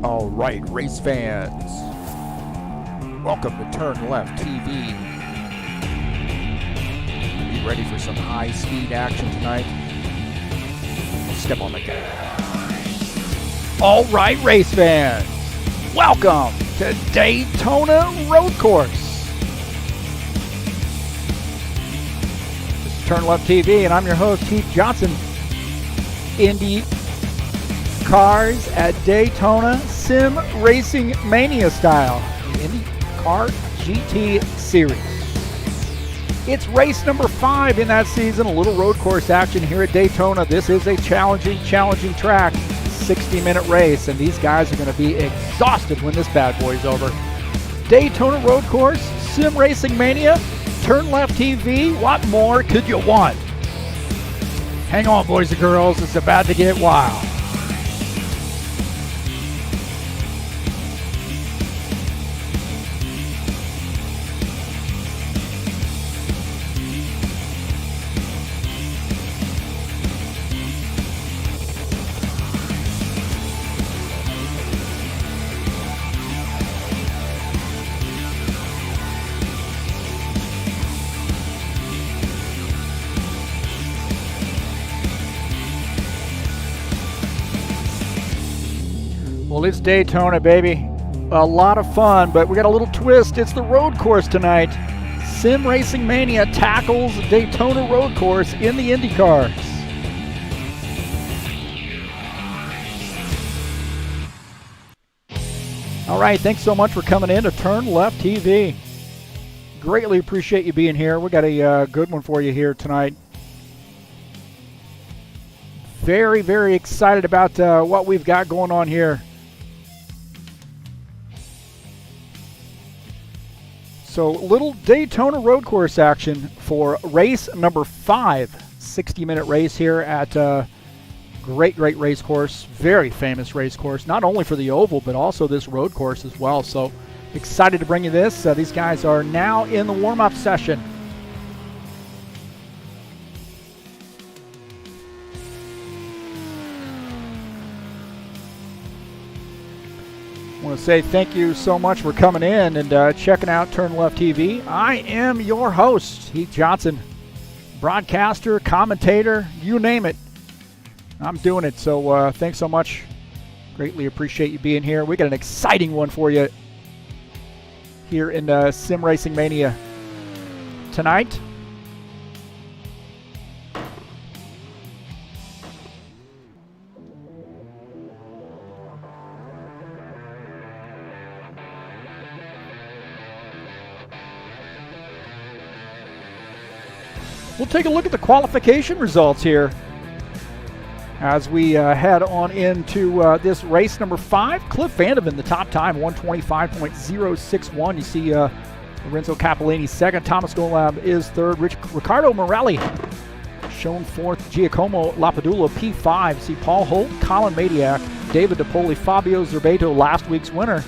All right, race fans, welcome to TurnLeftTV. Be ready for some high-speed action tonight. Step on the gas. All right, race fans, welcome to Daytona Road Course. This is TurnLeftTV, and I'm your host, Heath Johnson. IndyCars at Daytona, sim racing mania style, the IndyCar GT Series. It's race number 5 in that season, a little road course action here at Daytona. This is a challenging track, 60-minute race, and these guys are going to be exhausted when this bad boy's over. Daytona road course, sim racing mania, TurnLeftTV, what more could you want? Hang on, boys and girls, it's about to get wild. Well, it's Daytona, baby. A lot of fun, but we got a little twist. It's the road course tonight. Sim Racing Mania tackles Daytona road course in the IndyCars. All right, thanks so much for coming in to TurnLeftTV. Greatly appreciate you being here. We got a good one for you here tonight. Very, very excited about what we've got going on here. So, little Daytona road course action for race number 5. 60-minute race here at great race course. Very famous race course, not only for the oval, but also this road course as well. So, excited to bring you this. These guys are now in the warm-up session. I want to say thank you so much for coming in and checking out TurnLeftTV. I am your host, Heath Johnson. Broadcaster, commentator, you name it. I'm doing it, so thanks so much. Greatly appreciate you being here. We got an exciting one for you here in Sim Racing Mania tonight. We'll take a look at the qualification results here as we head on into this race number 5. Cliff Vandeman, the top time, 125.061. You see Renzo Capellini second. Thomasgillam is third. Ricardo Morelli shown fourth. Giacomo Padula P5. See Paul Holt, Colin, Maniac, David Poli, Fabio Zerbato, last week's winner,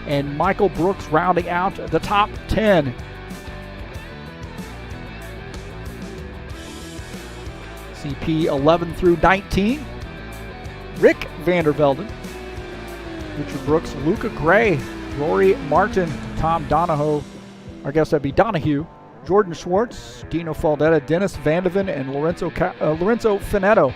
and Michael Brooks rounding out the top 10. CP 11 through 19. Rick Vandervelden, Richard Brooks, Luca Gray, Rory Martin, Tom Donahoe, I guess that'd be Donahue, Jordan Schwartz, Dino Faldetta, Dennis Vandeman, and Lorenzo Finetto.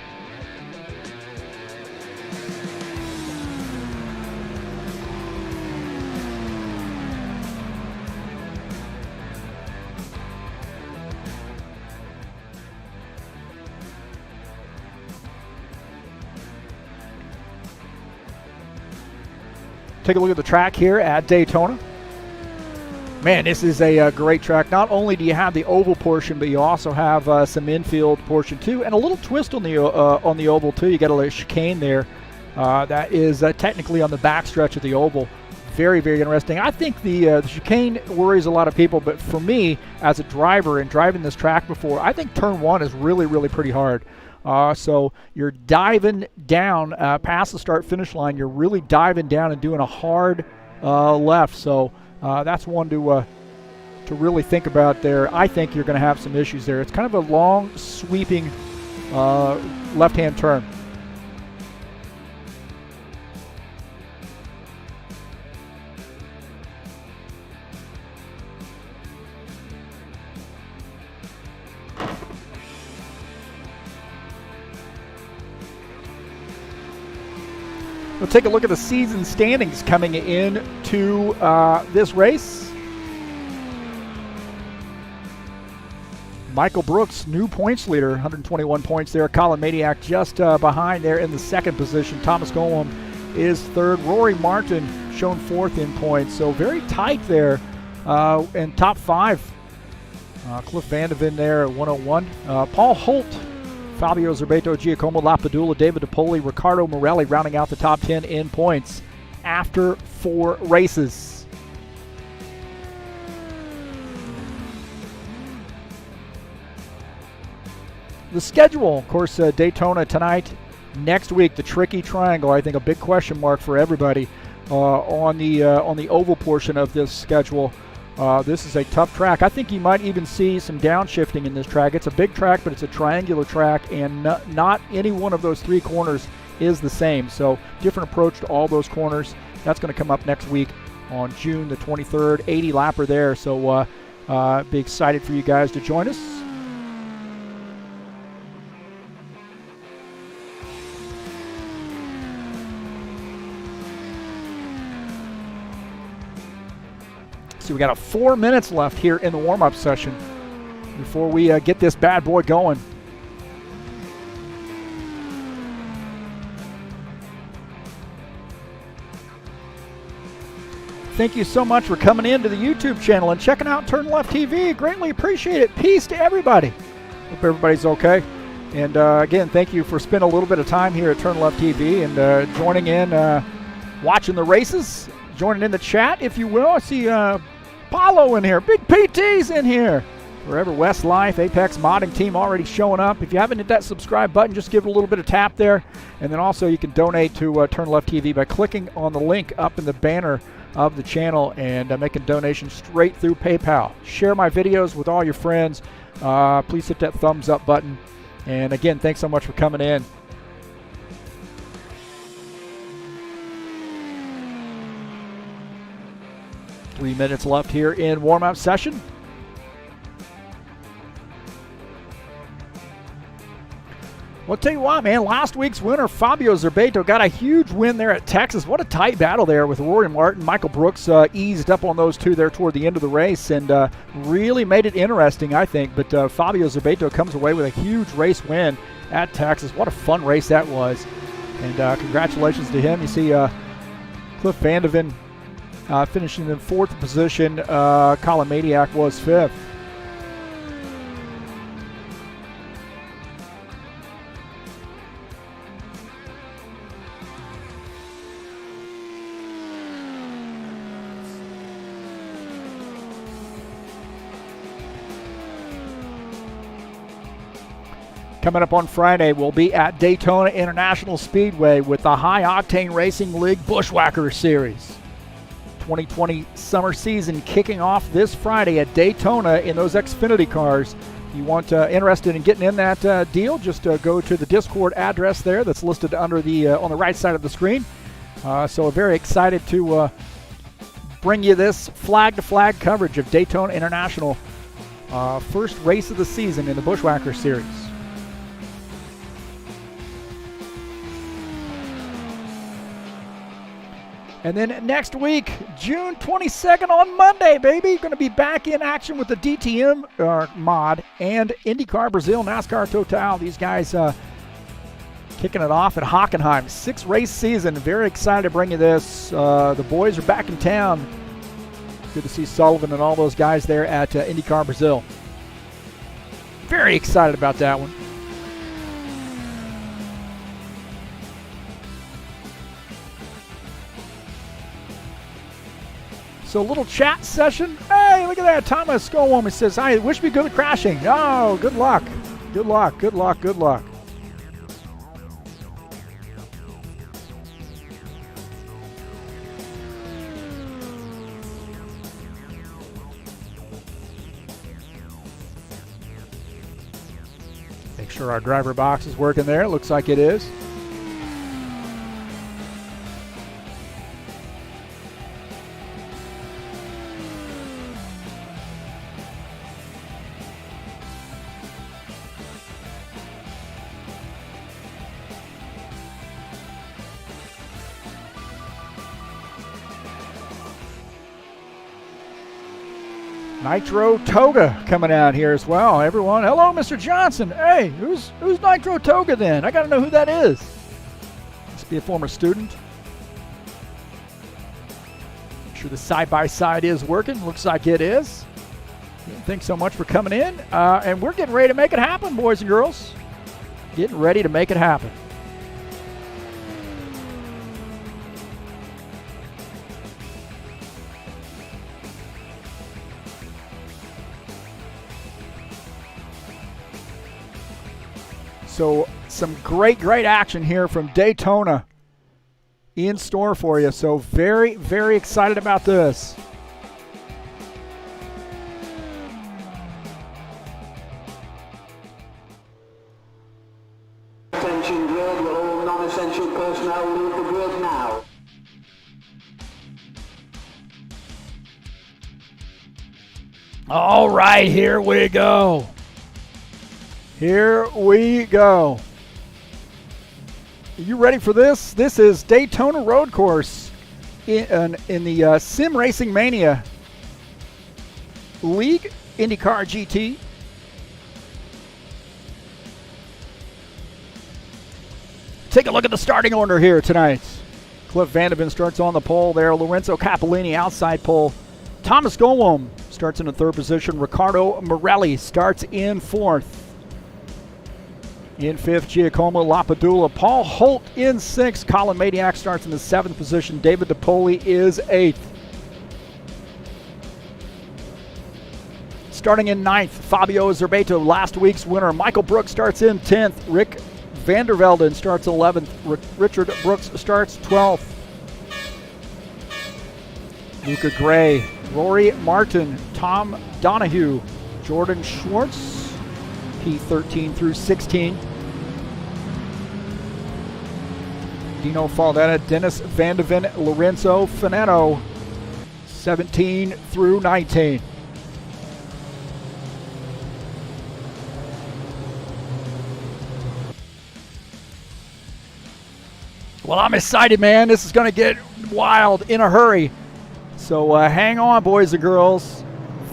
Take a look at the track here at Daytona. Man, this is a great track. Not only do you have the oval portion, but you also have some infield portion too, and a little twist on the oval too. You got a little chicane there. That is technically on the back stretch of the oval. Very, very interesting. I think the chicane worries a lot of people, but for me, as a driver and driving this track before, I think turn 1 is really, really pretty hard. So you're diving down past the start-finish line. You're really diving down and doing a hard left. So that's one to really think about there. I think you're going to have some issues there. It's kind of a long, sweeping left-hand turn. We'll take a look at the season standings coming into this race. Michael Brooks, new points leader, 121 points there. Colin Maniac just behind there in the second position. Thomasgillam is third. Rory Martin shown fourth in points. So very tight there in top five. Cliff Vandeman there at 101. Paul Holt, Fabio, Zerbeto, Giacomo, Padula, David Poli, Ricardo, Morelli rounding out the top 10 in points after 4 races. The schedule, of course, Daytona tonight. Next week, the tricky triangle. I think a big question mark for everybody on the oval portion of this schedule. This is a tough track. I think you might even see some downshifting in this track. It's a big track, but it's a triangular track, and not any one of those 3 corners is the same. So different approach to all those corners. That's going to come up next week on June the 23rd. 80 lapper there. So be excited for you guys to join us. So we got 4 minutes left here in the warm-up session before we get this bad boy going. Thank you so much for coming into the YouTube channel and checking out TurnLeftTV. Greatly appreciate it. Peace to everybody. Hope everybody's okay. And again, thank you for spending a little bit of time here at TurnLeftTV and joining in, watching the races, joining in the chat, if you will. I see Paulo in here. Big PT's in here. Forever West Life, Apex Modding Team already showing up. If you haven't hit that subscribe button, just give it a little bit of tap there. And then also you can donate to TurnLeftTV by clicking on the link up in the banner of the channel and make a donation straight through PayPal. Share my videos with all your friends. Please hit that thumbs up button. And again, thanks so much for coming in. Three minutes left here in warm-up session. Well, I'll tell you what, man, last week's winner, Fabio Zerbeto, got a huge win there at Texas. What a tight battle there with Rory Martin. Michael Brooks eased up on those two there toward the end of the race and really made it interesting, I think. But Fabio Zerbeto comes away with a huge race win at Texas. What a fun race that was. And congratulations to him. You see Cliff Vandeman finishing in 4th position. Colin Maniac was 5th. Coming up on Friday, we'll be at Daytona International Speedway with the High Octane Racing League Bushwhacker Series. 2020 summer season kicking off this Friday at Daytona in those Xfinity cars. If you want interested in getting in that deal, just go to the Discord address there that's listed under the on the right side of the screen. So very excited to bring you this flag-to-flag coverage of Daytona International, first race of the season in the Bushwhacker Series. And then next week, June 22nd on Monday, baby, going to be back in action with the DTM mod and IndyCar Brazil, NASCAR Total. These guys kicking it off at Hockenheim. 6-race season. Very excited to bring you this. The boys are back in town. Good to see Sullivan and all those guys there at IndyCar Brazil. Very excited about that one. So a little chat session. Hey, look at that. Thomasgillam, he says, I wish me good at crashing. Oh, good luck. Good luck, good luck, good luck. Make sure our driver box is working there. Looks like it is. Nitro Toga coming out here as well. Everyone, hello, Mr. Johnson. Hey, who's Nitro Toga then? I got to know who that is. Must be a former student. Make sure the side-by-side is working. Looks like it is. Thanks so much for coming in. And we're getting ready to make it happen, boys and girls. Getting ready to make it happen. So some great action here from Daytona in store for you. So very, very excited about this. Attention grid, will all non-essential personnel leave the grid now. All right, here we go. Here we go. Are you ready for this? This is Daytona Road Course in the Sim Racing Mania League IndyCar GT. Take a look at the starting order here tonight. Cliff Vandeman starts on the pole there. Lorenzo Capellini outside pole. Thomasgillam starts in the third position. Ricardo Morelli starts in fourth. In fifth, Giacomo, Padula. Paul Holt in sixth. Colin Maniac starts in the seventh position. David Poli is eighth. Starting in ninth, Fabio Zerbeto, last week's winner. Michael Brooks starts in 10th. Rick Vandervelden starts 11th. Richard Brooks starts 12th. Luca Gray, Rory Martin, Tom Donahue, Jordan Schwartz, P13 through 16. Dino Faldetta, Dennis Vandeman, Lorenzo Finetto, 17 through 19. Well, I'm excited, man. This is going to get wild in a hurry. So hang on, boys and girls.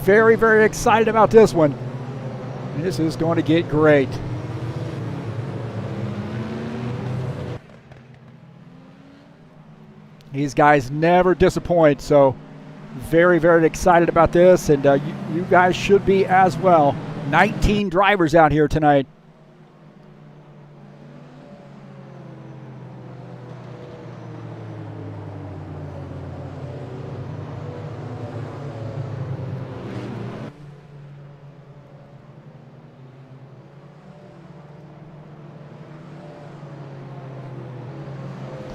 Very, very excited about this one. This is going to get great. These guys never disappoint, so very, very excited about this, and you guys should be as well. 19 drivers out here tonight.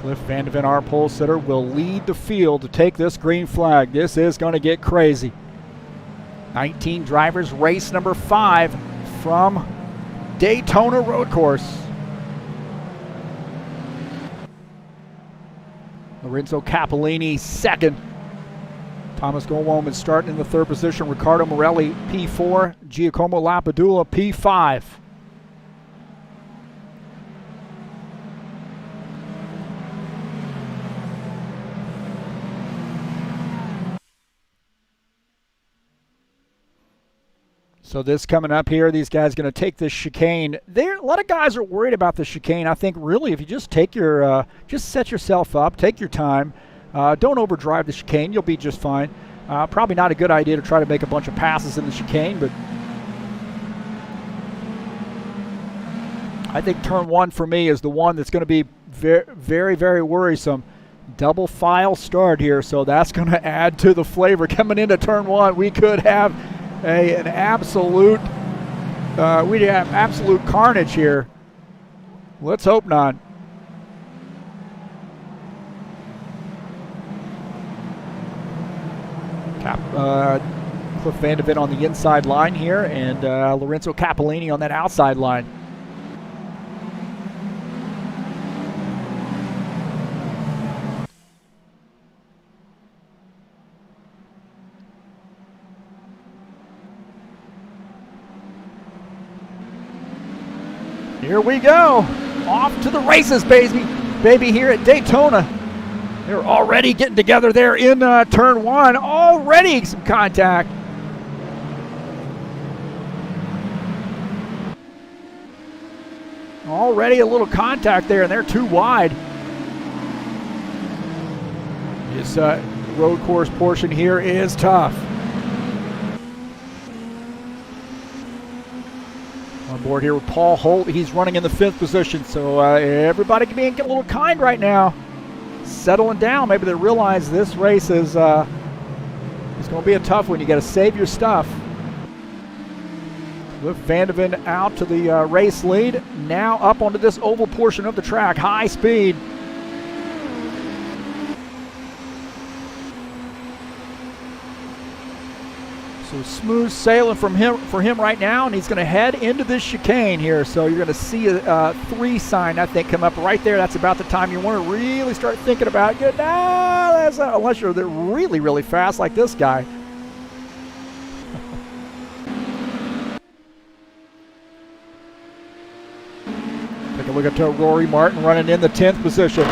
Cliff Vandeman, our pole sitter, will lead the field to take this green flag. This is going to get crazy. 19 drivers, race number 5 from Daytona Road Course. Lorenzo Capellini second. Thomasgillam is starting in the third position. Ricardo Morelli P4. Giacomo Padula P5. So this coming up here, these guys going to take this chicane. A lot of guys are worried about the chicane. I think really if you just take your, just set yourself up, take your time. Don't overdrive the chicane. You'll be just fine. Probably not a good idea to try to make a bunch of passes in the chicane, but I think turn 1 for me is the one that's going to be very, very, very worrisome. Double file start here, so that's going to add to the flavor. Coming into turn 1, we could have an absolute, we'd have absolute carnage here. Let's hope not. Cliff Vandeman on the inside line here, and Lorenzo Capellini on that outside line. Here we go. Off to the races, baby, here at Daytona. They're already getting together there in turn 1. Already some contact. Already a little contact there, and they're too wide. This road course portion here is tough. On board here with Paul Holt. He's running in the 5th position, so everybody can be a little kind right now. Settling down. Maybe they realize this race is going to be a tough one. You got to save your stuff. With Vandeman out to the race lead. Now up onto this oval portion of the track. High speed. So smooth sailing for him right now, and he's going to head into this chicane here. So you're going to see a 3 sign, I think, come up right there. That's about the time you want to really start thinking about it. Unless you're really, really fast like this guy. Take a look at Rory Martin running in the 10th position.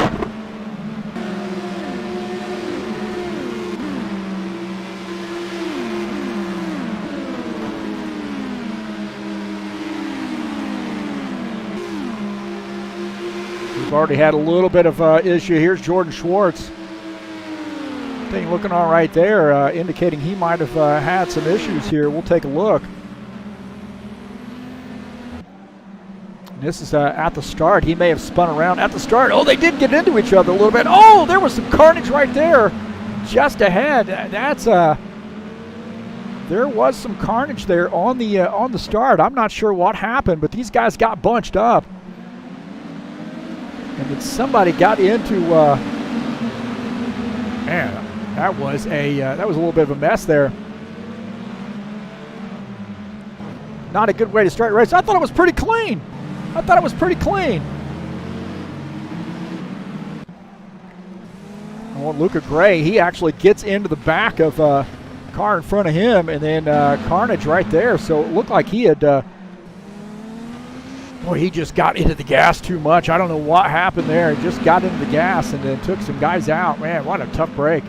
We've already had a little bit of issue. Here's Jordan Schwartz. Thing looking all right there, indicating he might have had some issues here. We'll take a look. This is at the start. He may have spun around at the start. Oh, they did get into each other a little bit. Oh, there was some carnage right there just ahead. There was some carnage there on the start. I'm not sure what happened, but these guys got bunched up. And then somebody got into, man, that was a little bit of a mess there. Not a good way to start a race. I thought it was pretty clean. Oh, Luca Gray, he actually gets into the back of a car in front of him, and then carnage right there. So it looked like he had, boy, he just got into the gas too much. I don't know what happened there. He just got into the gas and then took some guys out. Man, what a tough break.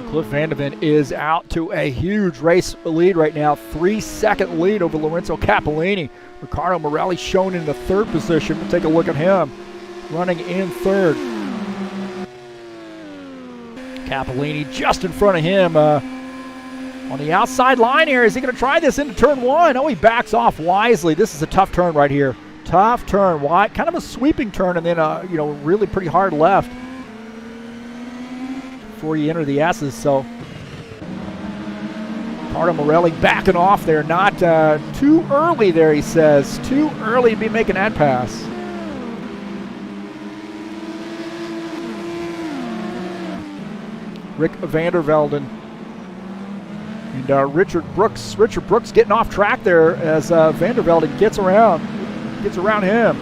Cliff Vandeman is out to a huge race lead right now. 3-second lead over Lorenzo Capellini. Ricardo Morelli shown in the 3rd position. We'll take a look at him running in 3rd. Capellini just in front of him on the outside line here. Is he going to try this into turn 1? Oh, he backs off wisely. This is a tough turn right here. Tough turn. Wide, kind of a sweeping turn, and then really pretty hard left before you enter the S's. So Ricardo Morelli backing off there. Not too early there, he says. Too early to be making that pass. Rick Vander Velden and Richard Brooks. Richard Brooks getting off track there as Vander Velden gets around him.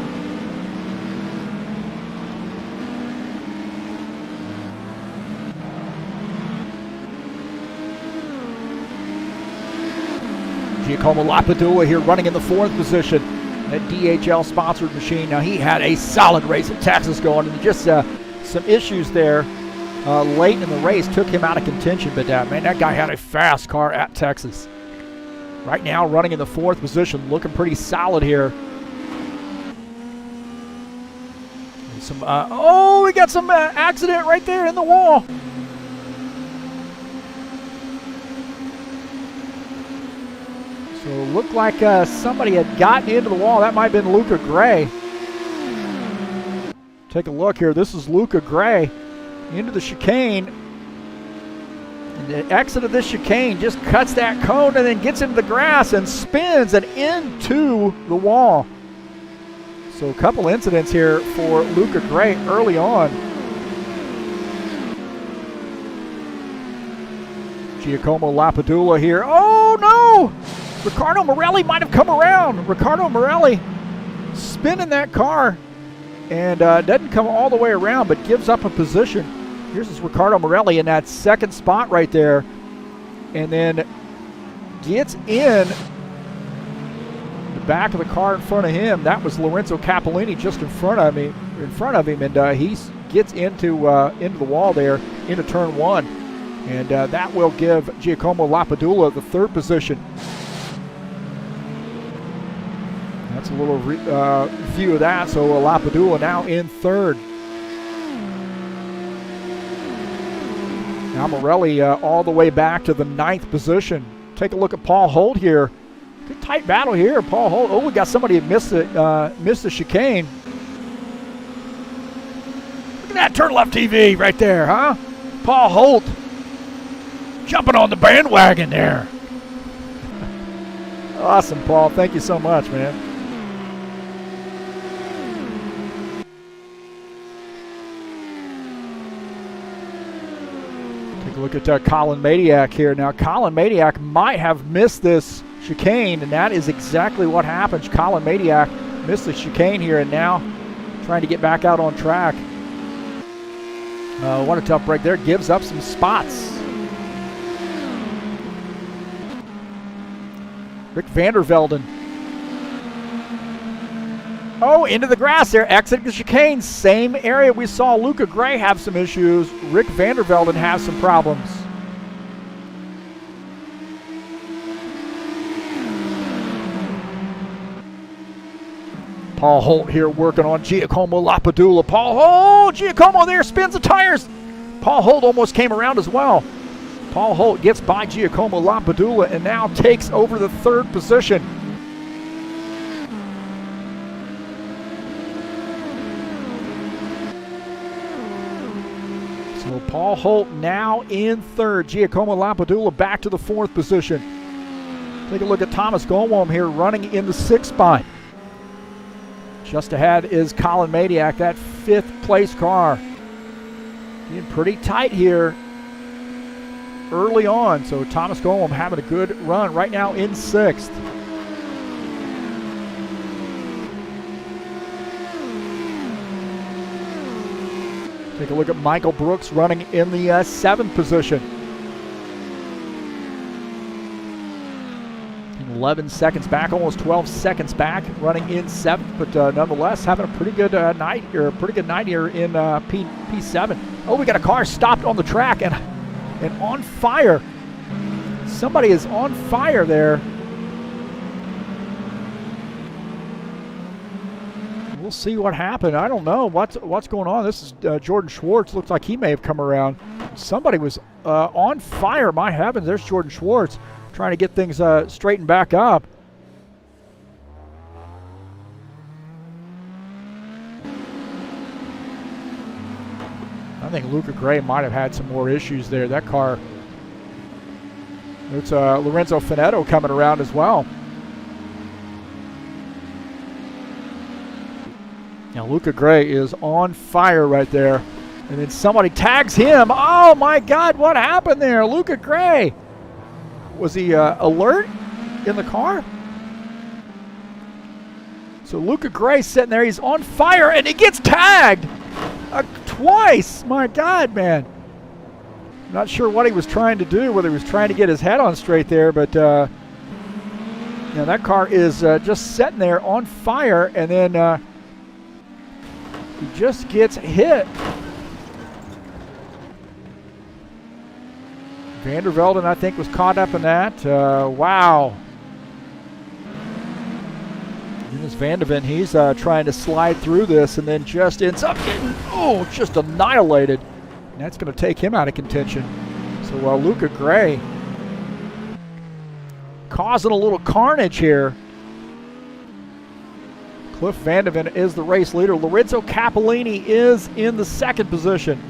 Giacomo Padula here running in the 4th position. That DHL sponsored machine. Now he had a solid race at Texas going, and just some issues there late in the race took him out of contention. But man, that guy had a fast car at Texas. Right now running in the 4th position, looking pretty solid here. We got some accident right there in the wall. So it looked like somebody had gotten into the wall. That might have been Luca Gray. Take a look here. This is Luca Gray into the chicane. And the exit of this chicane just cuts that cone and then gets into the grass and spins and into the wall. So a couple incidents here for Luca Gray early on. Giacomo Padula here. Oh no! Ricardo Morelli might have come around. Ricardo Morelli spinning that car and doesn't come all the way around but gives up a position. Here's this Ricardo Morelli in that 2nd spot right there, and then gets in the back of the car in front of him. That was Lorenzo Capellini just in front of him, and he gets into the wall there into turn 1. And that will give Giacomo Padula the 3rd position. That's a little view of that. So Padula now in 3rd. Now Morelli all the way back to the 9th position. Take a look at Paul Holt here. Good tight battle here. Paul Holt. Oh, we got somebody who missed the chicane. Look at that TurnLeftTV right there, huh? Paul Holt jumping on the bandwagon there. Awesome, Paul. Thank you so much, man. Take a look at Colin Maniac here. Now, Colin Maniac might have missed this chicane, and that is exactly what happens. Colin Maniac missed the chicane here, and now trying to get back out on track. What a tough break there. Gives up some spots. Rick Vandervelden. Oh, into the grass there. Exiting the chicane. Same area we saw Luca Gray have some issues. Rick Vandervelden has some problems. Paul Holt here working on Giacomo Padula. Paul Holt! Giacomo there spins the tires. Paul Holt almost came around as well. Paul Holt gets by Giacomo Padula and now takes over the 3rd position. So Paul Holt now in 3rd. Giacomo Padula back to the 4th position. Take a look at Thomasgillam here running in the 6th spot. Just ahead is Colin Maniac, that 5th place car. Being pretty tight here early on. So Thomasgillam having a good run right now in 6th. Take a look at Michael Brooks running in the 7th position. 11 seconds back, almost 12 seconds back, running in 7th, but nonetheless having a pretty good night here, in P7. Oh, we got a car stopped on the track and on fire. Somebody is on fire there. We'll see what happened. I don't know what's going on. This is Jordan Schwartz. Looks like he may have come around. Somebody was on fire. My heavens, there's Jordan Schwartz trying to get things straightened back up. I think Luca Gray might have had some more issues there. That car. It's Lorenzo Finetto coming around as well. Now Luca Gray is on fire right there. And then somebody tags him. Oh my God, what happened there? Luca Gray. Was he alert in the car? So Luca Gray sitting there, he's on fire and he gets tagged twice. My God, man. Not sure what he was trying to do, whether he was trying to get his head on straight there, but that car is just sitting there on fire, and then he just gets hit. Vandervelden, I think, was caught up in that. Wow. This Vandeman, he's trying to slide through this and then just ends up getting, just annihilated. And that's going to take him out of contention. So Luca Gray causing a little carnage here. Cliff Vandeman is the race leader. Lorenzo Capellini is in the 2nd position.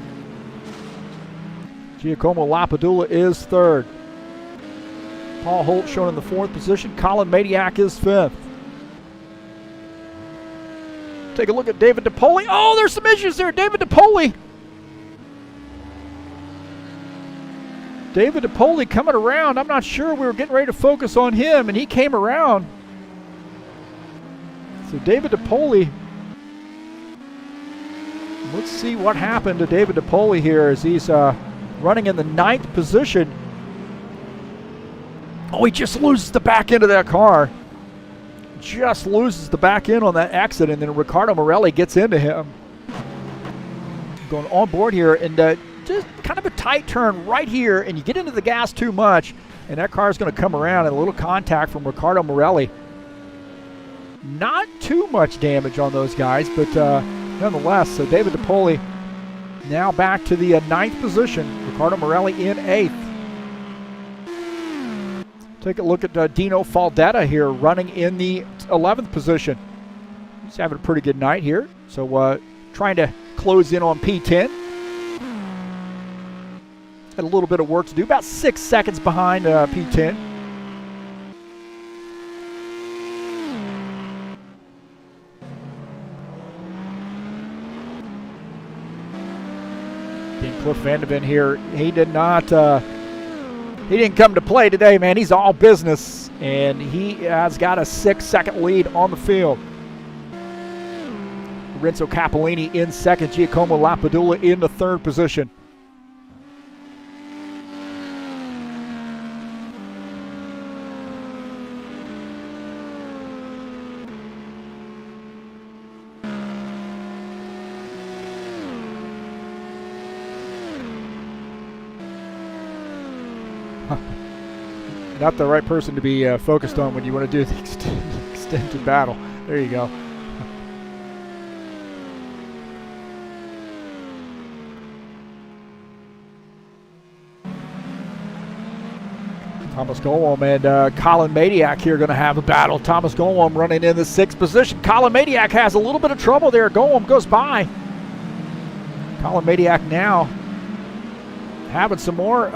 Giacomo Padula is 3rd. Paul Holt shown in the 4th position. Colin Maniac is 5th. Take a look at David DePoli. Oh, there's some issues there. David DePoli. David DePoli coming around. I'm not sure. We were getting ready to focus on him, and he came around. So David DePoli. Let's see what happened to David DePoli here as he's running in the 9th position. Oh, he just loses the back end of that car. Just loses the back end on that exit, and then Ricardo Morelli gets into him. Going on board here, and just kind of a tight turn right here, and you get into the gas too much, and that car is going to come around, and a little contact from Ricardo Morelli. Not too much damage on those guys, but nonetheless, so David Poli now back to the 9th position. Ricardo Morelli in 8th. Take a look at Dino Faldetta here running in the 11th position. He's having a pretty good night here. So trying to close in on P10. Had a little bit of work to do, about 6 seconds behind P10. Cliff Vandeman here, he did not, he didn't come to play today, man. He's all business, and he has got a 6-second lead on the field. Renzo Capellini in 2nd, Giacomo Padula in the 3rd position. Not the right person to be focused on when you want to do the extended battle. There you go. Thomasgillam and Colin Maniac here going to have a battle. Thomasgillam running in the 6th position. Colin Maniac has a little bit of trouble there. Golem goes by. Colin Maniac now having some more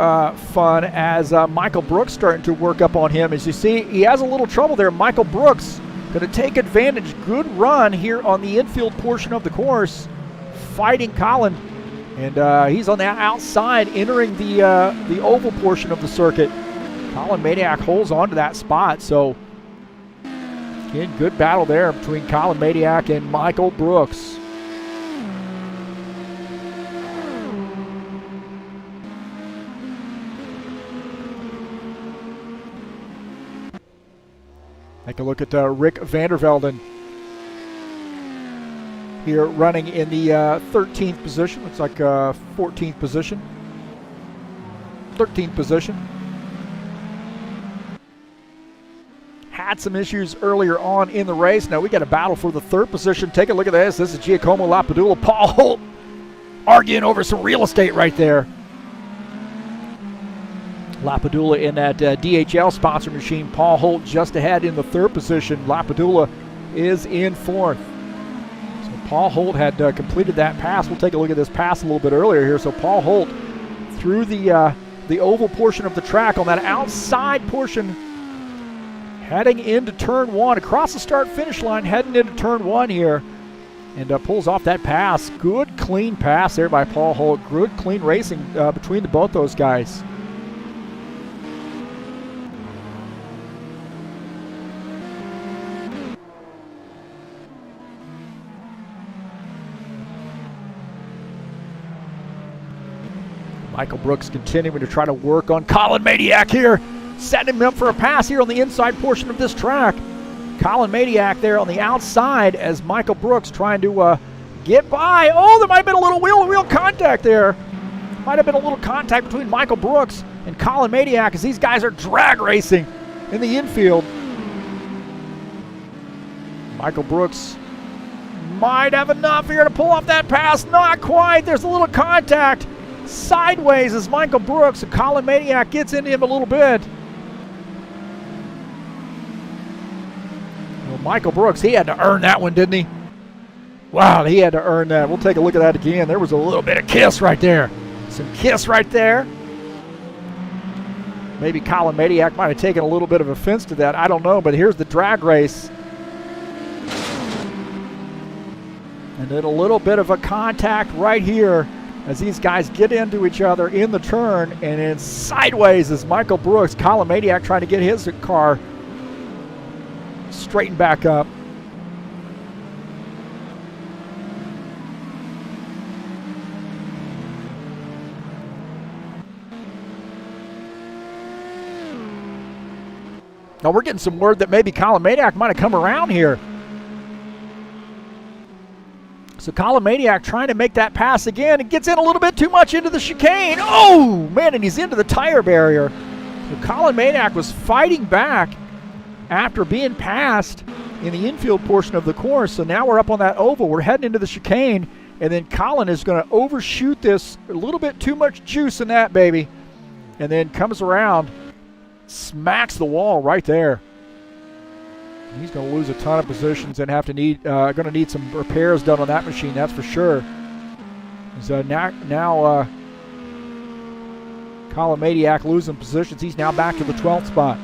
fun as Michael Brooks starting to work up on him. As you see, he has a little trouble there. Michael Brooks going to take advantage. Good run here on the infield portion of the course, fighting Colin. And he's on the outside entering the oval portion of the circuit. Colin Maniac holds on to that spot. So, again, good battle there between Colin Maniac and Michael Brooks. Take a look at Rick Vandervelden here running in the 13th position. Looks like 14th position. 13th position. Had some issues earlier on in the race. Now we got a battle for the 3rd position. Take a look at this. This is Giacomo Padula. Paul Holt arguing over some real estate right there. Padula in that DHL sponsor machine. Paul Holt just ahead in the 3rd position. Padula is in 4th. So Paul Holt had completed that pass. We'll take a look at this pass a little bit earlier here. So Paul Holt through the oval portion of the track on that outside portion, heading into turn 1, across the start-finish line, heading into turn 1 here, and pulls off that pass. Good, clean pass there by Paul Holt. Good, clean racing between both those guys. Michael Brooks continuing to try to work on Colin Maniac here, setting him up for a pass here on the inside portion of this track. Colin Maniac there on the outside as Michael Brooks trying to get by. Oh, there might have been a little wheel-to-wheel contact there. Might have been a little contact between Michael Brooks and Colin Maniac as these guys are drag racing in the infield. Michael Brooks might have enough here to pull off that pass. Not quite. There's a little contact sideways as Michael Brooks and Colin Maniac gets into him a little bit. Well, Michael Brooks, he had to earn that one, didn't he? Wow, he had to earn that. We'll take a look at that again. There was a little bit of kiss right there. Some kiss right there. Maybe Colin Maniac might have taken a little bit of offense to that. I don't know, but here's the drag race. And then a little bit of a contact right here as these guys get into each other in the turn, and then sideways as Michael Brooks, Colin Maniac trying to get his car straightened back up. Now we're getting some word that maybe Colin Maniac might have come around here. So Colin Maniac trying to make that pass again and gets in a little bit too much into the chicane. Oh, man, and he's into the tire barrier. So Colin Maniac was fighting back after being passed in the infield portion of the course. So now we're up on that oval. We're heading into the chicane, and then Colin is going to overshoot this. A little bit too much juice in that, baby. And then comes around, smacks the wall right there. He's going to lose a ton of positions and going to need some repairs done on that machine, that's for sure. So now Colin Maniac losing positions. He's now back to the 12th spot.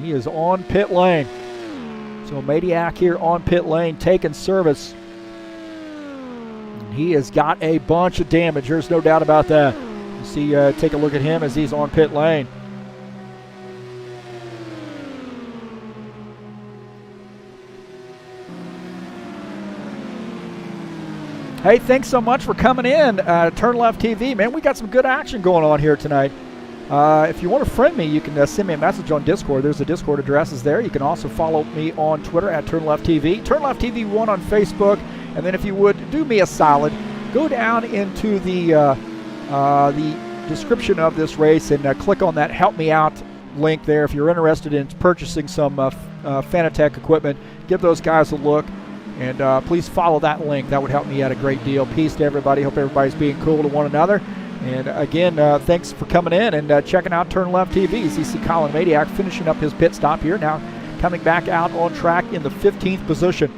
He is on pit lane. So Maniac here on pit lane taking service. And he has got a bunch of damage. There's no doubt about that. You see, take a look at him as he's on pit lane. Hey, thanks so much for coming in, TurnLeftTV. Man, we got some good action going on here tonight. If you want to friend me, you can send me a message on Discord. There's the Discord addresses there. You can also follow me on Twitter at TurnLeftTV, TurnLeftTV1 on Facebook. And then if you would, do me a solid, go down into the description of this race and click on that Help Me Out link there. If you're interested in purchasing some Fanatec equipment, give those guys a look. And please follow that link. That would help me out a great deal. Peace to everybody. Hope everybody's being cool to one another. And again, thanks for coming in and checking out TurnLeftTV. As you see Colin Maniac finishing up his pit stop here. Now coming back out on track in the 15th position.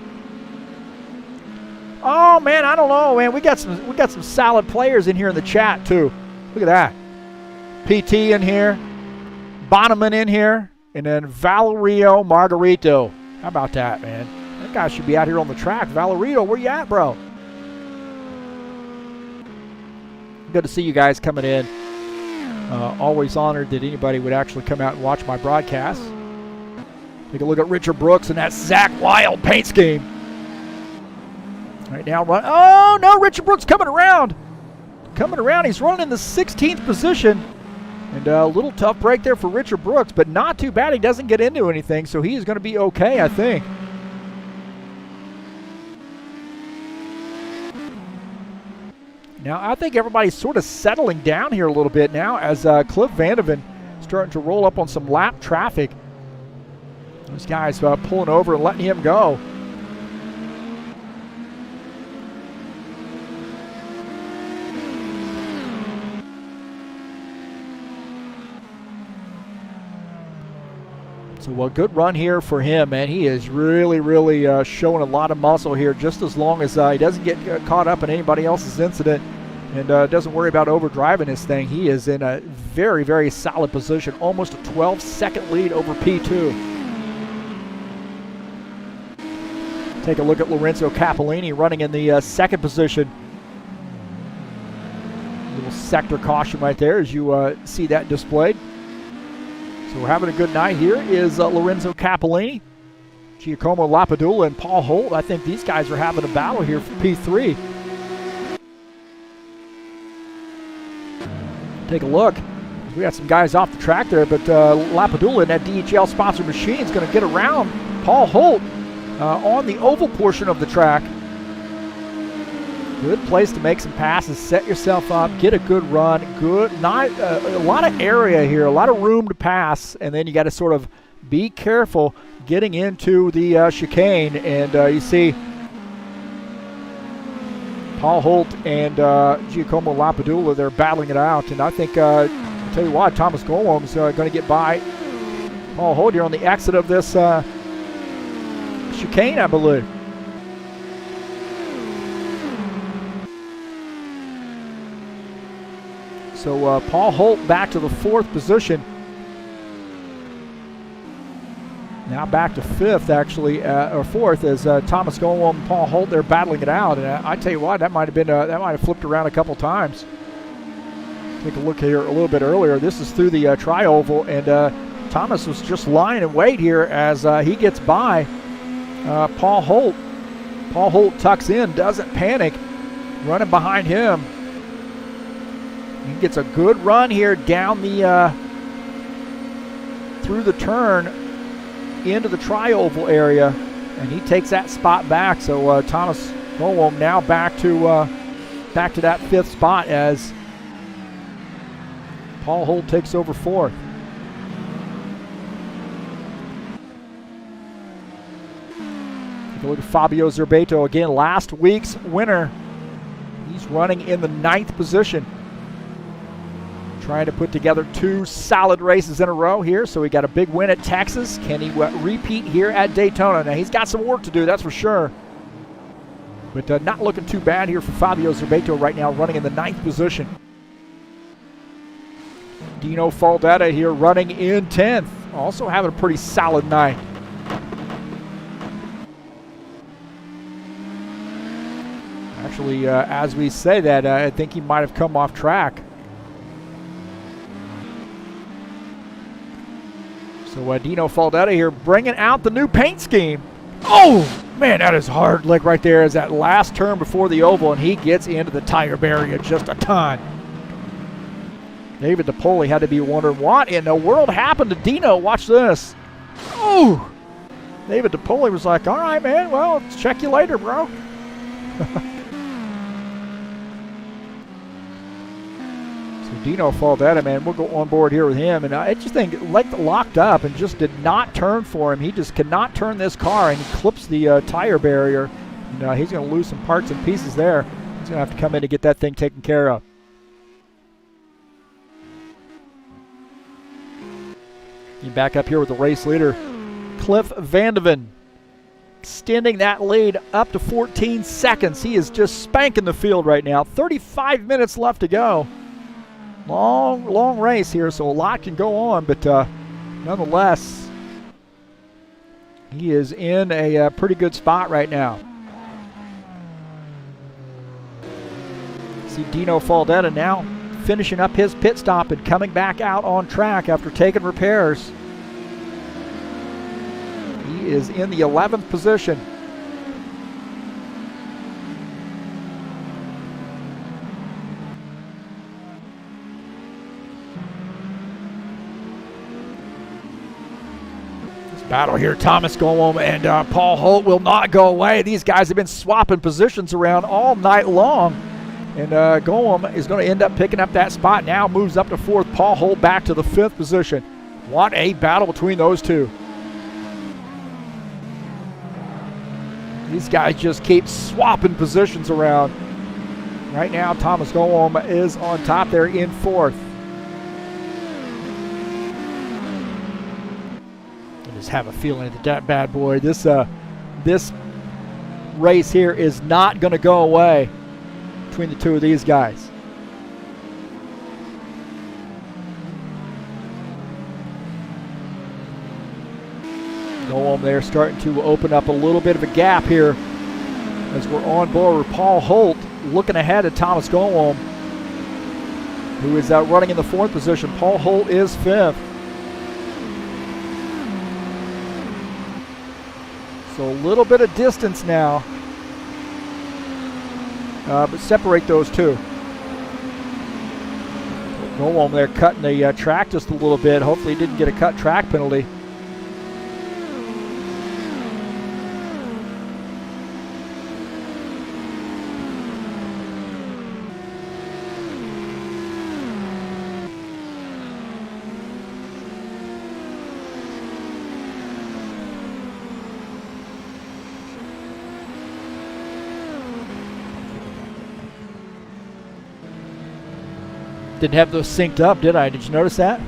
Oh man, I don't know, man. We got some solid players in here in the chat too. Look at that. PT in here, Vanaman in here, and then Valerio Margarito. How about that, man? That guy should be out here on the track. Valerio, where you at, bro? Good to see you guys coming in. Always honored that anybody would actually come out and watch my broadcast. Take a look at Richard Brooks and that Zach Wild paint scheme. Right now, oh no, Richard Brooks coming around. He's running in the 16th position. And a little tough break there for Richard Brooks, but not too bad. He doesn't get into anything, so he is going to be okay, I think. Now, I think everybody's sort of settling down here a little bit now as Cliff Vandeman starting to roll up on some lap traffic. Those guys pulling over and letting him go. So a good run here for him, man. He is really showing a lot of muscle here, just as long as he doesn't get caught up in anybody else's incident and doesn't worry about overdriving this thing. He is in a very solid position, almost a 12-second lead over P2. Take a look at Renzo Capellini running in the second position. Little sector caution right there as you see that displayed. So we're having a good night here is Lorenzo Capellini, Giacomo Padula, and Paul Holt. I think these guys are having a battle here for P3. Take a look. We got some guys off the track there, but Padula in that DHL sponsored machine is going to get around Paul Holt on the oval portion of the track. Good place to make some passes, set yourself up, get a good run. A lot of area here, a lot of room to pass, and then you got to sort of be careful getting into the chicane. And you see Paul Holt and Giacomo Padula, they're battling it out. And I think, I'll tell you what, Thomasgillam is going to get by Paul Holt here on the exit of this chicane, I believe. So Paul Holt back to the 4th position. Now back to 5th, actually, or 4th, as Thomasgillam and Paul Holt, they're battling it out. And I tell you what, that might have flipped around a couple times. Take a look here a little bit earlier. This is through the tri-oval, and Thomas was just lying in wait here as he gets by Paul Holt. Paul Holt tucks in, doesn't panic, running behind him. He gets a good run here down the through the turn into the tri-oval area, and he takes that spot back. So Thomas Golem now back to that 5th spot as Paul Holt takes over 4th. Take a look at Fabio Zerbato again, last week's winner. He's running in the 9th position. Trying to put together 2 solid races in a row here. So we got a big win at Texas. Can he repeat here at Daytona? Now he's got some work to do, that's for sure. But not looking too bad here for Fabio Zerbato right now, running in the 9th position. Dino Faldetta here running in 10th. Also having a pretty solid night. Actually, as we say that, I think he might have come off track. So Dino Faldetta here bringing out the new paint scheme. Oh, man, that is hard lick right there as that last turn before the oval, and he gets into the tire barrier just a ton. David Poli had to be wondering what in the world happened to Dino. Watch this. Oh, David Poli was like, all right, man, well, check you later, bro. Dino Faldetta, man, we'll go on board here with him. And I just think locked up and just did not turn for him. He just cannot turn this car, and he clips the tire barrier. And he's going to lose some parts and pieces there. He's going to have to come in to get that thing taken care of. You back up here with the race leader, Cliff Vandeman, extending that lead up to 14 seconds. He is just spanking the field right now. 35 minutes left to go. Long race here, so a lot can go on, but nonetheless, he is in a pretty good spot right now. See Dino Faldetta now finishing up his pit stop and coming back out on track after taking repairs. He is in the 11th position. Battle here, Thomasgillam and Paul Holt will not go away. These guys have been swapping positions around all night long. And Golem is going to end up picking up that spot. Now moves up to 4th. Paul Holt back to the 5th position. What a battle between those two. These guys just keep swapping positions around. Right now, Thomasgillam is on top there in 4th. Have a feeling that bad boy, this race here is not going to go away between the two of these guys. Golem there starting to open up a little bit of a gap here as we're on board with Paul Holt looking ahead at Thomasgillam, who is running in the 4th position. Paul Holt is 5th. So a little bit of distance now, but separate those two. Golem there cutting the track just a little bit. Hopefully he didn't get a cut track penalty. Didn't have those synced up, did I? Did you notice that?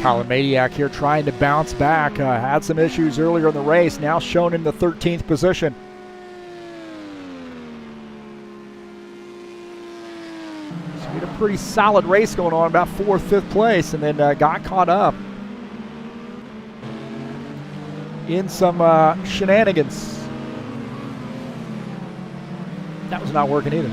Colin Maniac here trying to bounce back. Had some issues earlier in the race. Now shown in the 13th position. So we had a pretty solid race going on, about 4th, 5th place, and then got caught up in some shenanigans. That was not working either.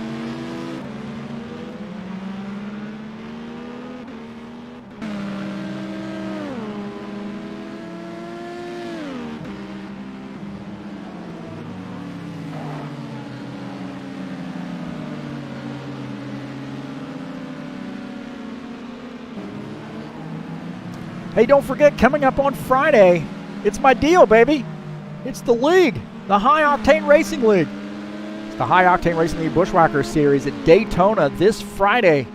Hey, don't forget, coming up on Friday, it's my deal, baby. It's the league, the High Octane Racing League. It's the High Octane Racing League Bushwhacker Series at Daytona this Friday.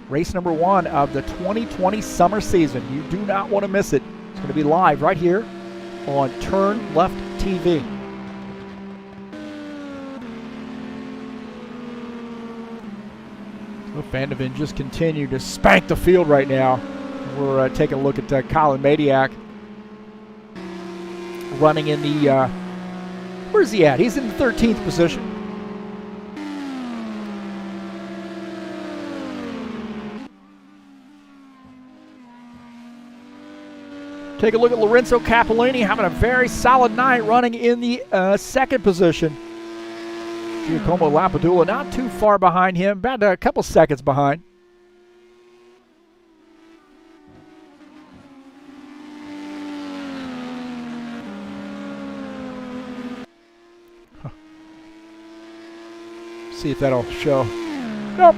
Race number 1 of the 2020 summer season. You do not want to miss it. It's going to be live right here on TurnLeftTV. Vandeman just continued to spank the field right now. We're taking a look at Colin Maniac running in the, where's he at? He's in the 13th position. Take a look at Renzo Capellini having a very solid night running in the 2nd position. Giacomo Padula not too far behind him, about a couple seconds behind. See if that'll show. Nope.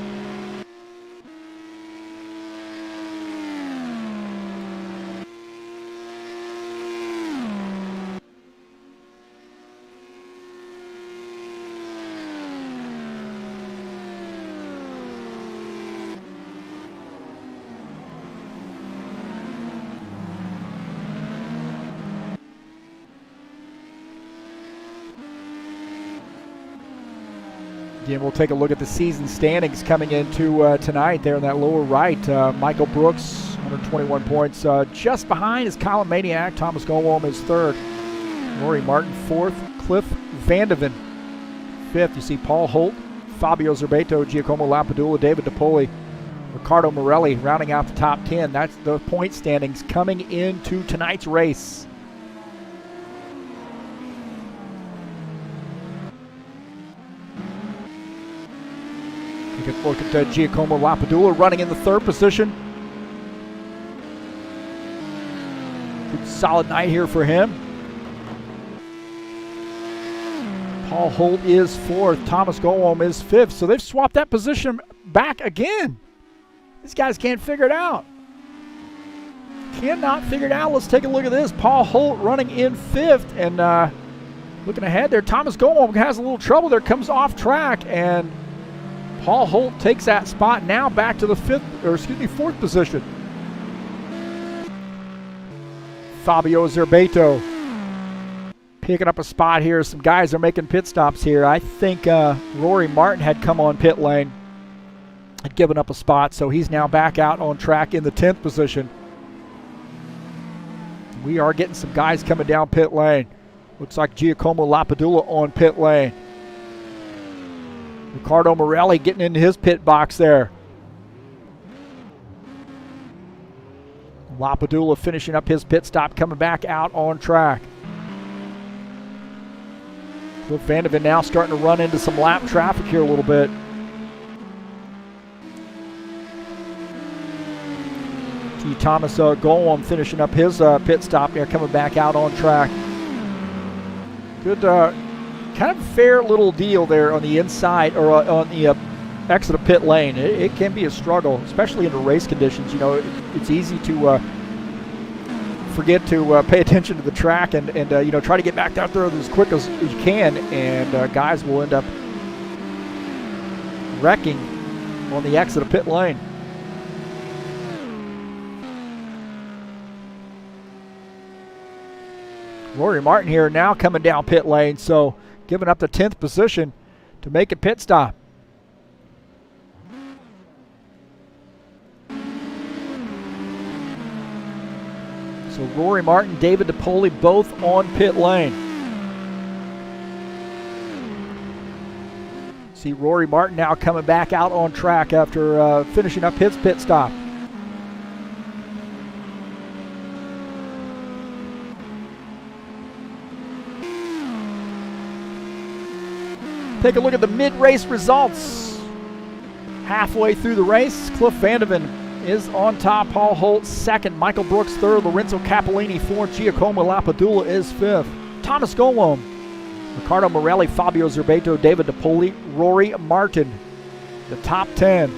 Again, we'll take a look at the season standings coming into tonight there in that lower right. Michael Brooks, 121 points. Just behind is Colin Maniac. Thomasgillam is 3rd. Rory Martin 4th. Cliff Vandeman 5th. You see Paul Holt, Fabio Zerbato, Giacomo Padula, David Poli, Ricardo Morelli rounding out the top 10. That's the point standings coming into tonight's race. Look at Giacomo Padula running in the 3rd position. Good solid night here for him. Paul Holt is 4th. Thomasgillam is 5th. So they've swapped that position back again. These guys can't figure it out. Cannot figure it out. Let's take a look at this. Paul Holt running in 5th. And looking ahead there, Thomasgillam has a little trouble there. Comes off track, and Paul Holt takes that spot now back to the 4th position. Fabio Zerbato picking up a spot here. Some guys are making pit stops here. I think Rory Martin had come on pit lane, had given up a spot, so he's now back out on track in the 10th position. We are getting some guys coming down pit lane. Looks like Giacomo Padula on pit lane. Ricardo Morelli getting into his pit box there. Padula finishing up his pit stop, coming back out on track. Cliff Vandeman now starting to run into some lap traffic here a little bit. Thomasgillam finishing up his pit stop there, coming back out on track. Good kind of fair little deal there on the inside, or on the exit of pit lane. It can be a struggle, especially in the race conditions. You know, it's easy to forget to pay attention to the track and you know, try to get back out there as quick as you can, and guys will end up wrecking on the exit of pit lane. Rory Martin here now coming down pit lane, so giving up the 10th position to make a pit stop. So Rory Martin, David Poli, both on pit lane. See Rory Martin now coming back out on track after finishing up his pit stop. Take a look at the mid-race results. Halfway through the race, Cliff Vandeman is on top. Paul Holt 2nd. Michael Brooks 3rd. Lorenzo Capellini 4th. Giacomo Padula is 5th. Thomasgillam, Ricardo Morelli, Fabio Zerbato, David Poli, Rory Martin. The top 10.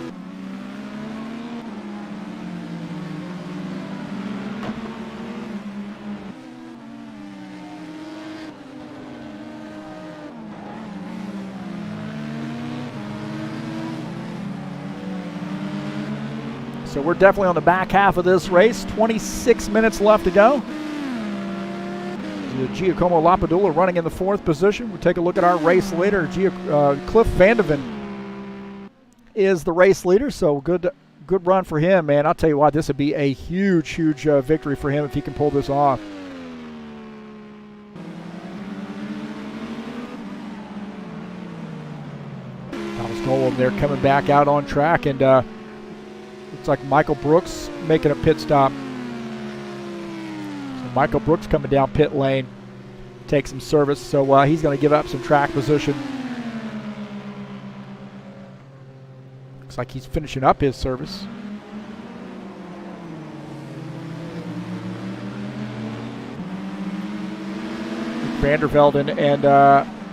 So we're definitely on the back half of this race. 26 minutes left to go. Giacomo Lapadula running in the 4th position. We'll take a look at our race leader. Cliff Vandeman is the race leader, so good run for him, man. I'll tell you what, this would be a huge victory for him if he can pull this off. Thomasgillam there coming back out on track, and looks like Michael Brooks making a pit stop. So Michael Brooks coming down pit lane, take some service, so he's going to give up some track position. Looks like he's finishing up his service. Vandervelden and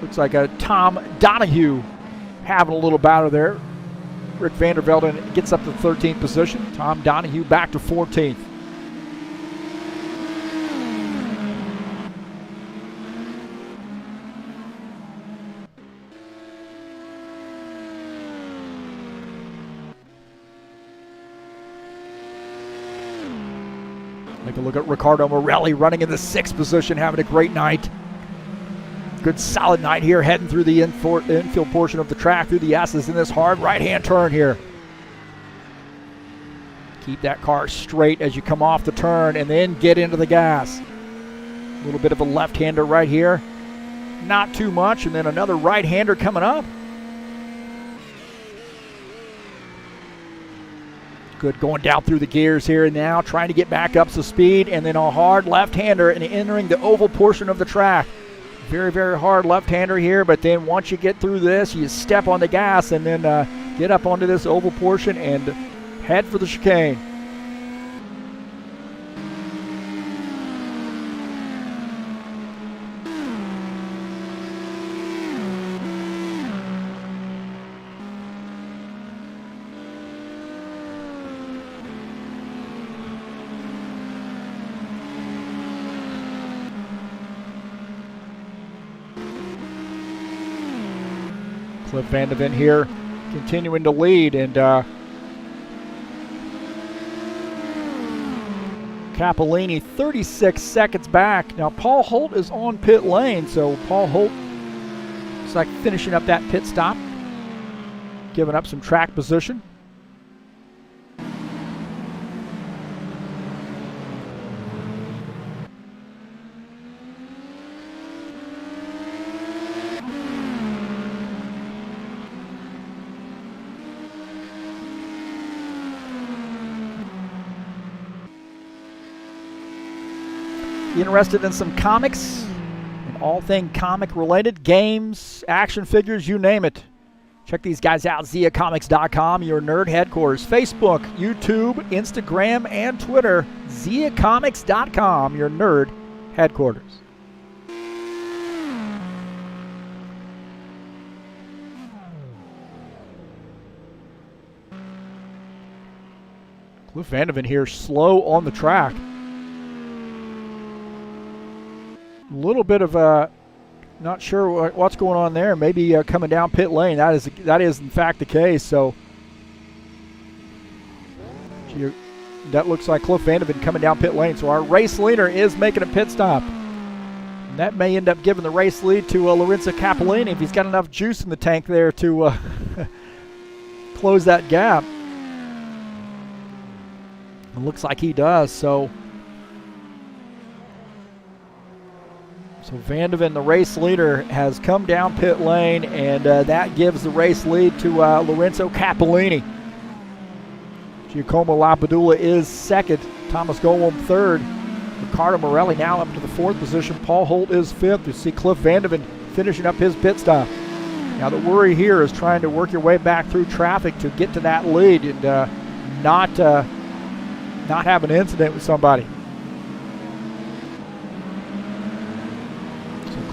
looks like Tom Donahue having a little battle there. Rick Vandervelden gets up to 13th position. Tom Donahue back to 14th. Take a look at Ricardo Morelli running in the 6th position, having a great night. Good solid night here, heading through the infield portion of the track, through the S's in this hard right-hand turn here. Keep that car straight as you come off the turn and then get into the gas. A little bit of a left-hander right here. Not too much, and then another right-hander coming up. Good going down through the gears here and now, trying to get back up to speed, and then a hard left-hander and entering the oval portion of the track. Very hard left-hander here, but then once you get through this, you step on the gas and then get up onto this oval portion and head for the chicane. Cliff Vandeman here continuing to lead, and Capellini 36 seconds back. Now Paul Holt is on pit lane, so Paul Holt looks like finishing up that pit stop, giving up some track position. Interested in some comics and all thing comic related, games, action figures, you name it. Check these guys out, ZiaComics.com, your nerd headquarters. Facebook, YouTube, Instagram, and Twitter, ZiaComics.com, your nerd headquarters. Cliff Vandeman here slow on the track. A little bit of not sure what's going on there. Maybe coming down pit lane. That is in fact the case. So that looks like Cliff Vandeman coming down pit lane. So our race leader is making a pit stop. And that may end up giving the race lead to Lorenzo Capellini if he's got enough juice in the tank there to close that gap. It looks like he does. So Vandeman, the race leader, has come down pit lane, and that gives the race lead to Lorenzo Capellini. Giacomo Lapadula is second. Thomasgillam third. Ricardo Morelli now up to the 4th position. Paul Holt is 5th. You see Cliff Vandeman finishing up his pit stop. Now the worry here is trying to work your way back through traffic to get to that lead and not have an incident with somebody.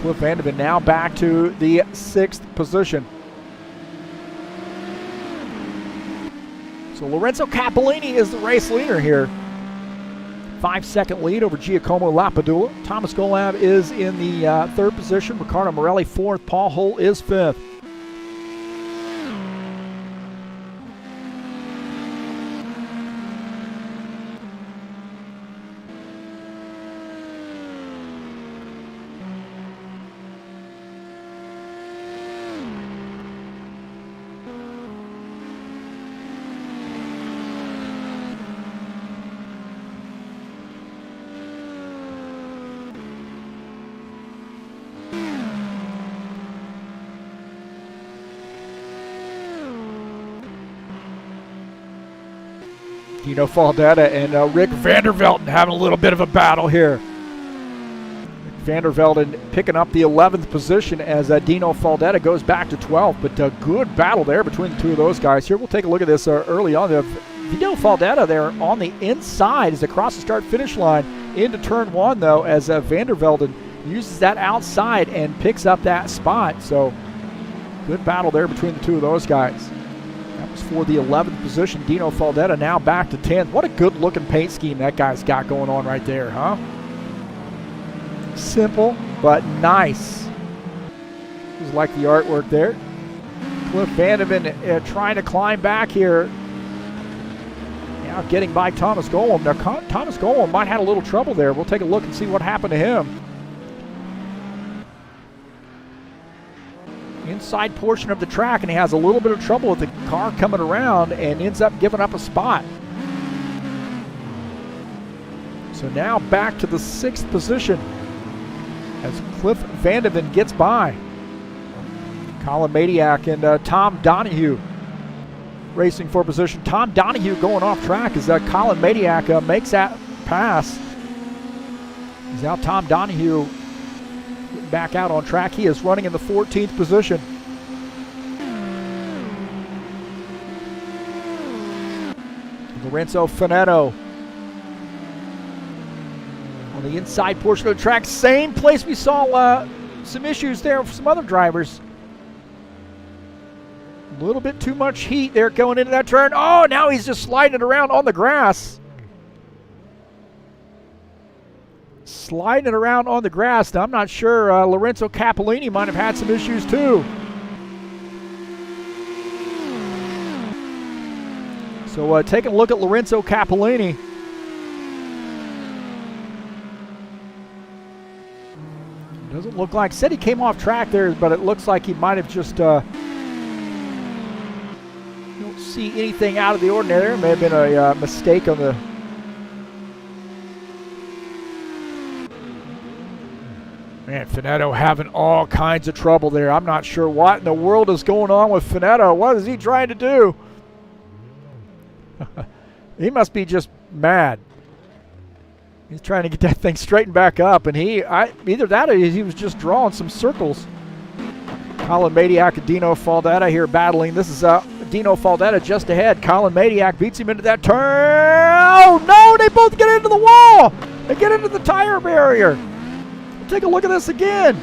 Cliff Vandeman now back to the 6th position. So Lorenzo Capellini is the race leader here. 5-second lead over Giacomo Lapadula. Thomasgillam is in the 3rd position. Ricardo Morelli 4th. Paul Holt is 5th. Dino Faldetta and Rick Vandervelden having a little bit of a battle here. Vandervelden picking up the 11th position as Dino Faldetta goes back to 12th, but a good battle there between the two of those guys. Here we'll take a look at this early on. Dino Faldetta there on the inside is across the start-finish line into turn one, though, as Vandervelden uses that outside and picks up that spot. So good battle there between the two of those guys. That was for the 11th position. Dino Faldetta now back to 10th. What a good-looking paint scheme that guy's got going on right there, huh? Simple, but nice. Just like the artwork there. Cliff Vandeman trying to climb back here. Now getting by Thomasgillam. Now Thomasgillam might have had a little trouble there. We'll take a look and see what happened to him. Inside portion of the track, and he has a little bit of trouble with the car coming around and ends up giving up a spot. So now back to the 6th position as Cliff Vandeman gets by. Colin Maniac and Tom Donahue racing for position. Tom Donahue going off track as Colin Maniac makes that pass. As now Tom Donahue back out on track. He is running in the 14th position. Lorenzo Finetto on the inside portion of the track. Same place we saw some issues there for some other drivers. A little bit too much heat there going into that turn. Oh, now he's just sliding it around on the grass. Sliding it around on the grass. Now, I'm not sure. Lorenzo Capellini might have had some issues too. So taking a look at Lorenzo Capellini. Doesn't look like, said he came off track there, but it looks like he might have just, don't see anything out of the ordinary. There may have been a mistake on the, man, Finetto having all kinds of trouble there. I'm not sure what in the world is going on with Finetto. What is he trying to do? He must be just mad. He's trying to get that thing straightened back up, and either that or he was just drawing some circles. Colin Maniac and Dino Faldetta here battling. This is Dino Faldetta just ahead. Colin Maniac beats him into that turn. Oh no, they both get into the wall. They get into the tire barrier. Take a look at this again.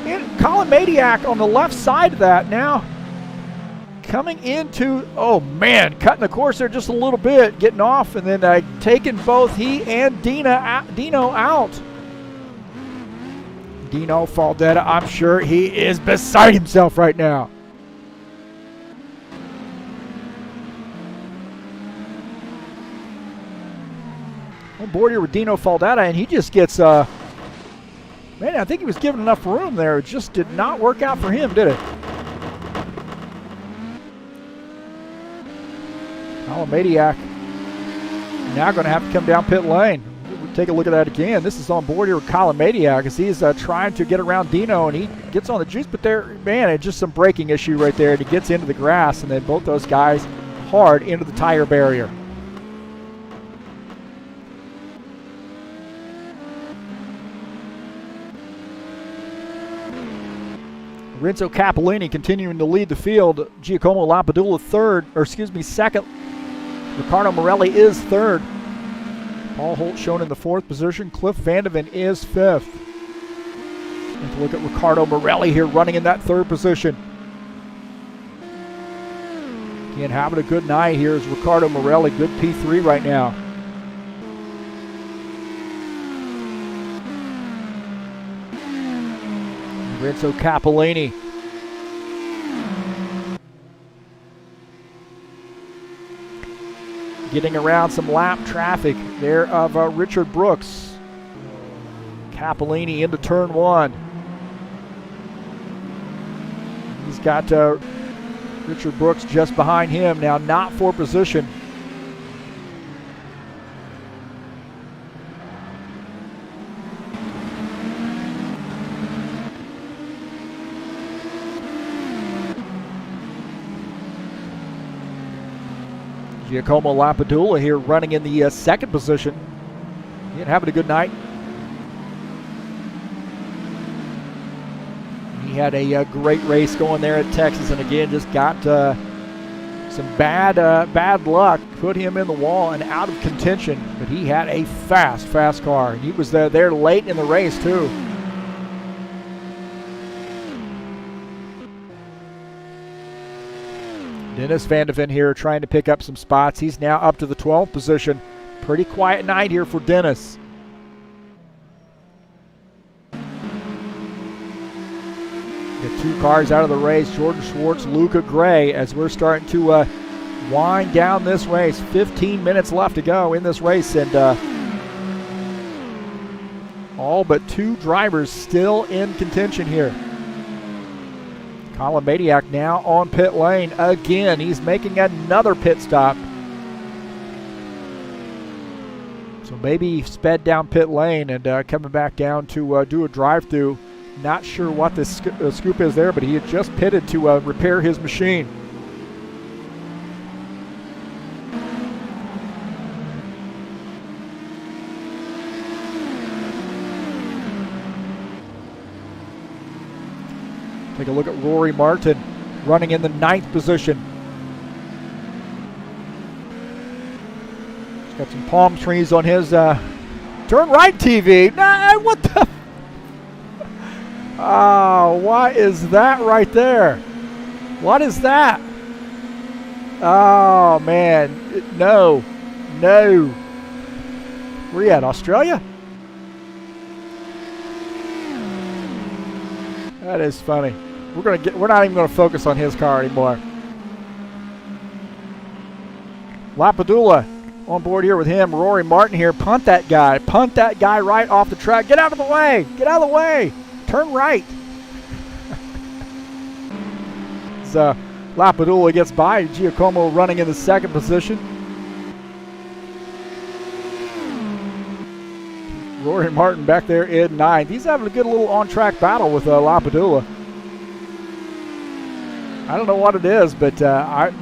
And Colin Maniac on the left side of that now. Coming into, oh man, cutting the course there just a little bit, getting off, and then taking both he and Dino out. Dino Faldetta, I'm sure he is beside himself right now. On board here with Dino Faldetta, and he just gets, man, I think he was given enough room there. It just did not work out for him, did it? Colin Maniac now going to have to come down pit lane. We'll take a look at that again. This is on board here with Colin Maniac as he's trying to get around Dino, and he gets on the juice, but there, man, it's just some braking issue right there, and he gets into the grass, and then both those guys hard into the tire barrier. Renzo Capellini continuing to lead the field. Giacomo Padula second. Ricardo Morelli is third. Paul Holt shown in the 4th position. Cliff Vandeman is 5th. Let's look at Ricardo Morelli here running in that 3rd position. Again, having a good night here is Ricardo Morelli. Good P3 right now. Renzo Capellini. Getting around some lap traffic there of Richard Brooks. Capellini into turn 1. He's got Richard Brooks just behind him now, not for position. Giacomo Padula here running in the second position. He ain't having a good night. He had a great race going there at Texas, and again just got some bad luck. Put him in the wall and out of contention, but he had a fast car. He was there late in the race too. Dennis Vandeman here trying to pick up some spots. He's now up to the 12th position. Pretty quiet night here for Dennis. Get two cars out of the race, Jordan Schwartz, Luca Gray, as we're starting to wind down this race. 15 minutes left to go in this race, and all but two drivers still in contention here. Colin Maniac now on pit lane again. He's making another pit stop. So maybe he sped down pit lane and coming back down to do a drive-through. Not sure what the scoop is there, but he had just pitted to repair his machine. Take a look at Rory Martin running in the 9th position. He's got some palm trees on his turn right TV. Nah, what the? Oh, what is that right there? What is that? Oh, man. No. Where you at, Australia? That is funny. We're not even going to focus on his car anymore. Padula on board here with him. Rory Martin here. Punt that guy right off the track. Get out of the way. Turn right. So Padula gets by. Giacomo running in the 2nd position. Rory Martin back there in 9th. He's having a good little on-track battle with Padula. I don't know what it is, but I'm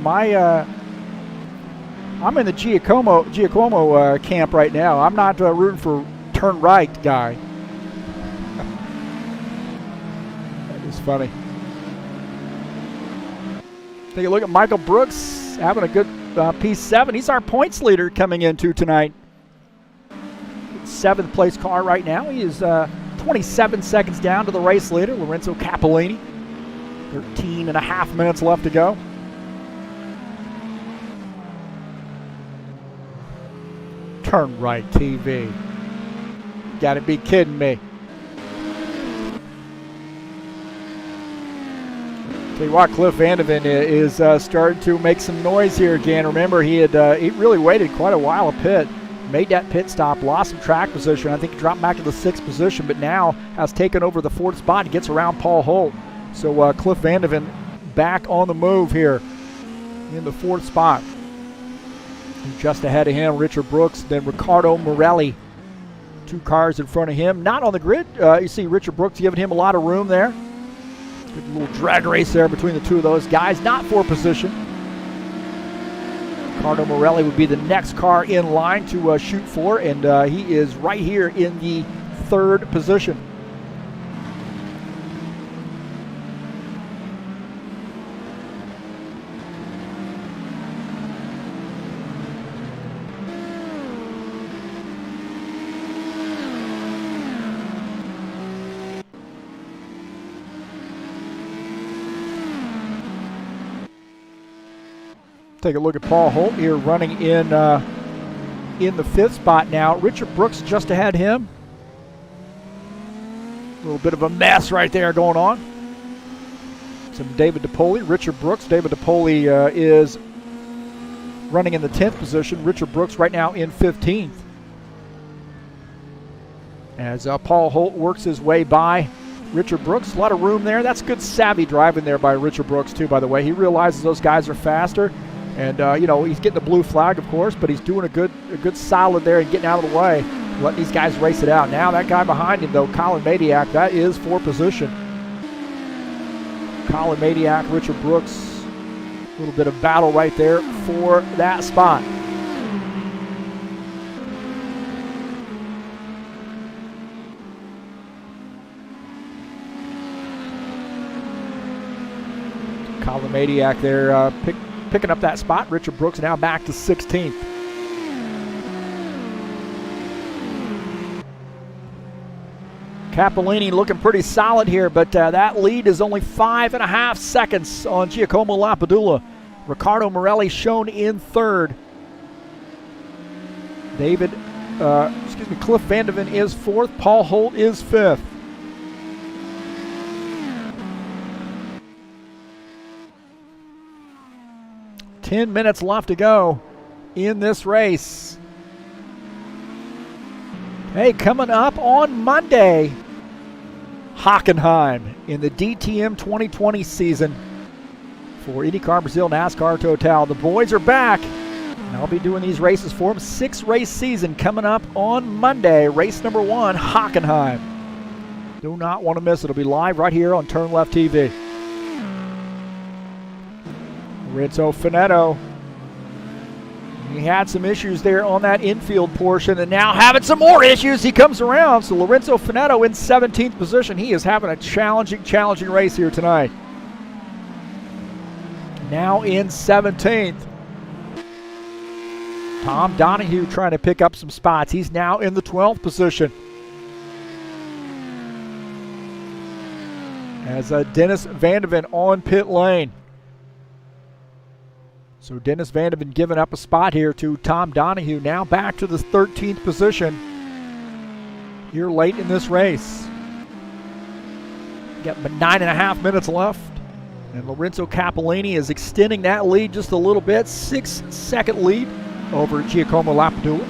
in the Giacomo camp right now. I'm not rooting for turn right guy. That is funny. Take a look at Michael Brooks having a good P7. He's our points leader coming into tonight. 7th place car right now. He is 27 seconds down to the race leader, Renzo Capellini. 13 and a half minutes left to go. Turn right TV. Gotta be kidding me. Tell you what, Cliff Vandeman is starting to make some noise here again. Remember, he really waited quite a while to pit. Made that pit stop, lost some track position. I think he dropped back to the 6th position, but now has taken over the 4th spot and gets around Paul Holt. So Cliff Vandeman back on the move here in the 4th spot. And just ahead of him, Richard Brooks, then Ricardo Morelli. 2 cars in front of him. Not on the grid. You see Richard Brooks giving him a lot of room there. Good little drag race there between the two of those guys. Not for position. Ricardo Morelli would be the next car in line to shoot for, and he is right here in the 3rd position. Take a look at Paul Holt here running in the 5th spot now. Richard Brooks just ahead of him. A little bit of a mess right there going on. Some David DePoli, Richard Brooks. David DePoli is running in the 10th position. Richard Brooks right now in 15th. As Paul Holt works his way by Richard Brooks. A lot of room there. That's good savvy driving there by Richard Brooks too, by the way. He realizes those guys are faster. And, he's getting the blue flag, of course, but he's doing a good solid there and getting out of the way, letting these guys race it out. Now that guy behind him, though, Colin Maniac, that is for position. Colin Maniac, Richard Brooks A little bit of battle right there for that spot. Colin Maniac there picking up that spot. Richard Brooks now back to 16th. Capellini looking pretty solid here, but that lead is only 5.5 seconds on Giacomo Padula. Ricardo Morelli shown in third. Cliff Vandeman is fourth. Paul Holt is fifth. Ten minutes left to go in this race. Hey, coming up on Monday, Hockenheim in the DTM 2020 season for IndyCar Brazil NASCAR Total. The boys are back, and I'll be doing these races for them. 6-race season coming up on Monday. Race number 1, Hockenheim. Do not want to miss it. It'll be live right here on TurnLeftTV. Renzo Finetto. He had some issues there on that infield portion, and now having some more issues. He comes around. So Lorenzo Finetto in 17th position. He is having a challenging race here tonight. Now in 17th. Tom Donahue trying to pick up some spots. He's now in the 12th position. As Dennis Vandeman on pit lane. So Dennis Vandeman giving up a spot here to Tom Donahue. Now back to the 13th position here late in this race. Got 9.5 minutes left. And Lorenzo Capellini is extending that lead just a little bit. 6-second lead over Giacomo Padula.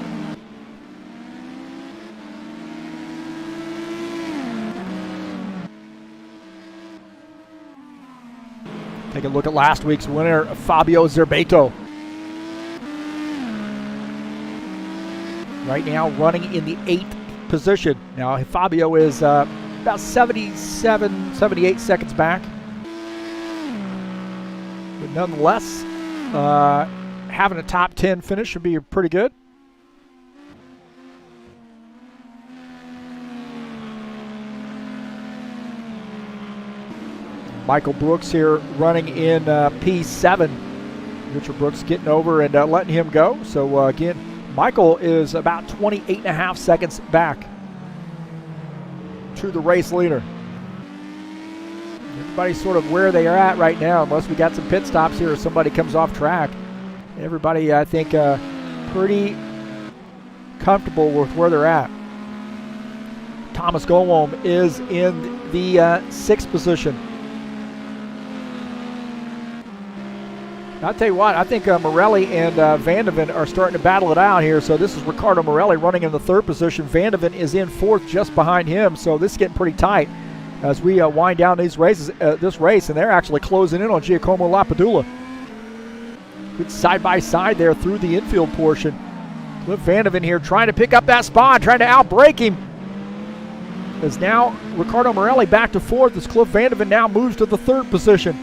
Take a look at last week's winner, Fabio Zerbeto. Right now running in the 8th position. Now Fabio is about 77, 78 seconds back. But nonetheless, having a top 10 finish would be pretty good. Michael Brooks here running in P7. Richard Brooks getting over and letting him go. So again, Michael is about 28.5 seconds back to the race leader. Everybody's sort of where they are at right now, unless we got some pit stops here or somebody comes off track. Everybody, I think, pretty comfortable with where they're at. Thomasgillam is in the 6th position. I'll tell you what, I think Morelli and Vandeman are starting to battle it out here. So this is Ricardo Morelli running in the 3rd position. Vandeman is in 4th just behind him. So this is getting pretty tight as we wind down these races, this race, and they're actually closing in on Giacomo Padula. Good side-by-side there through the infield portion. Cliff Vandeman here trying to pick up that spot, trying to outbrake him. As now Ricardo Morelli back to 4th as Cliff Vandeman now moves to the 3rd position.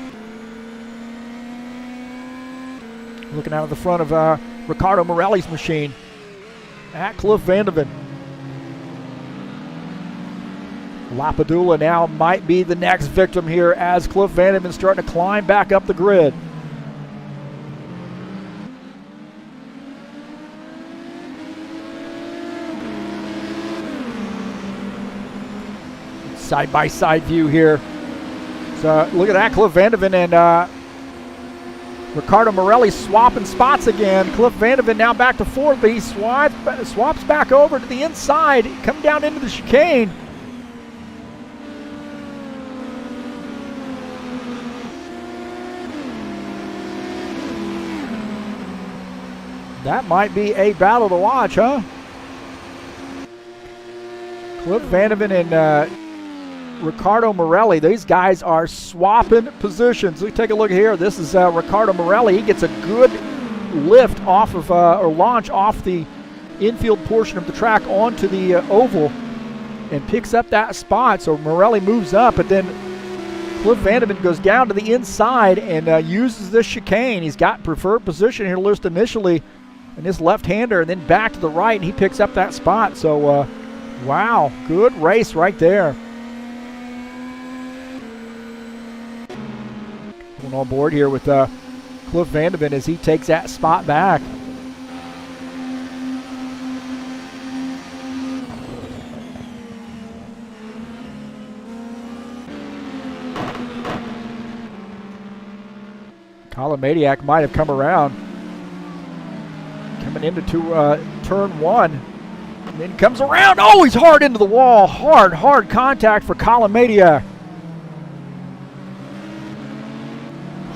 Looking out of the front of Ricardo Morelli's machine at Cliff Vandeman. Padula now might be the next victim here as Cliff Vandeman starting to climb back up the grid. Side-by-side view here. So look at that, Cliff Vandeman and Ricardo Morelli swapping spots again. Cliff Vandeman now back to 4th, but he swaps back over to the inside, come down into the chicane. That might be a battle to watch, huh? Cliff Vandeman and Ricardo Morelli. These guys are swapping positions. Let's take a look here. This is Ricardo Morelli. He gets a good lift off of, or launch off the infield portion of the track onto the oval and picks up that spot. So Morelli moves up, but then Cliff Vandeman goes down to the inside and uses this chicane. He's got preferred position here, just initially, and this left-hander, and then back to the right, and he picks up that spot. So, wow, good race right there. Going on board here with Cliff Vandeman as he takes that spot back. Colin Maniac might have come around. Coming into turn one. And then comes around. Oh, he's hard into the wall. Hard contact for Colin Maniac.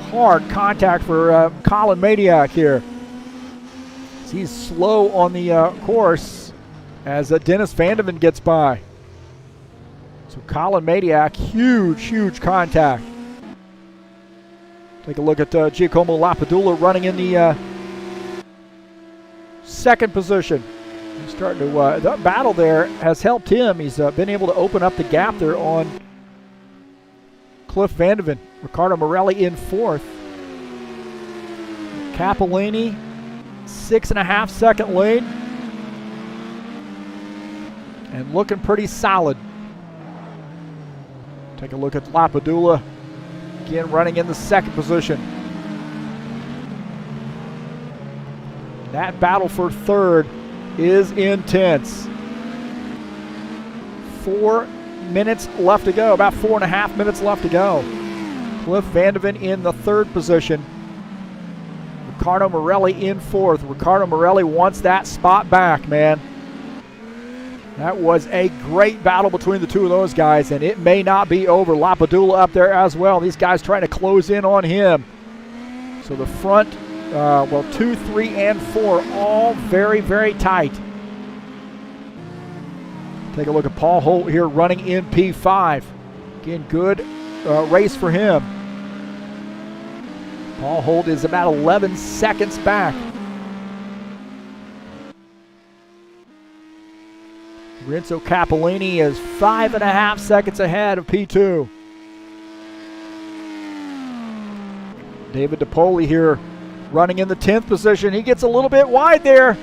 Hard contact for Colin Maniac here. He's slow on the course as Dennis Vandeman gets by. So Colin Maniac, huge contact. Take a look at Giacomo Padula running in the second position. He's starting to, the battle there has helped him. He's been able to open up the gap there on Cliff Vandeman. Ricardo Morelli in fourth. Capellini, 6.5 second lead. And looking pretty solid. Take a look at Padula. Again, running in the second position. That battle for third is intense. 4 minutes left to go, about 4.5 minutes left to go. Cliff Vandeman in the third position. Ricardo Morelli in fourth. Ricardo Morelli wants that spot back, man. That was a great battle between the two of those guys, and it may not be over. Padula up there as well. These guys trying to close in on him. So the front, 2, 3, and 4, all very tight. Take a look at Paul Holt here running in P5. Again, good race for him. Paul Holt is about 11 seconds back. Renzo Capellini is 5.5 seconds ahead of P2. David Poli here running in the 10th position. He gets a little bit wide there.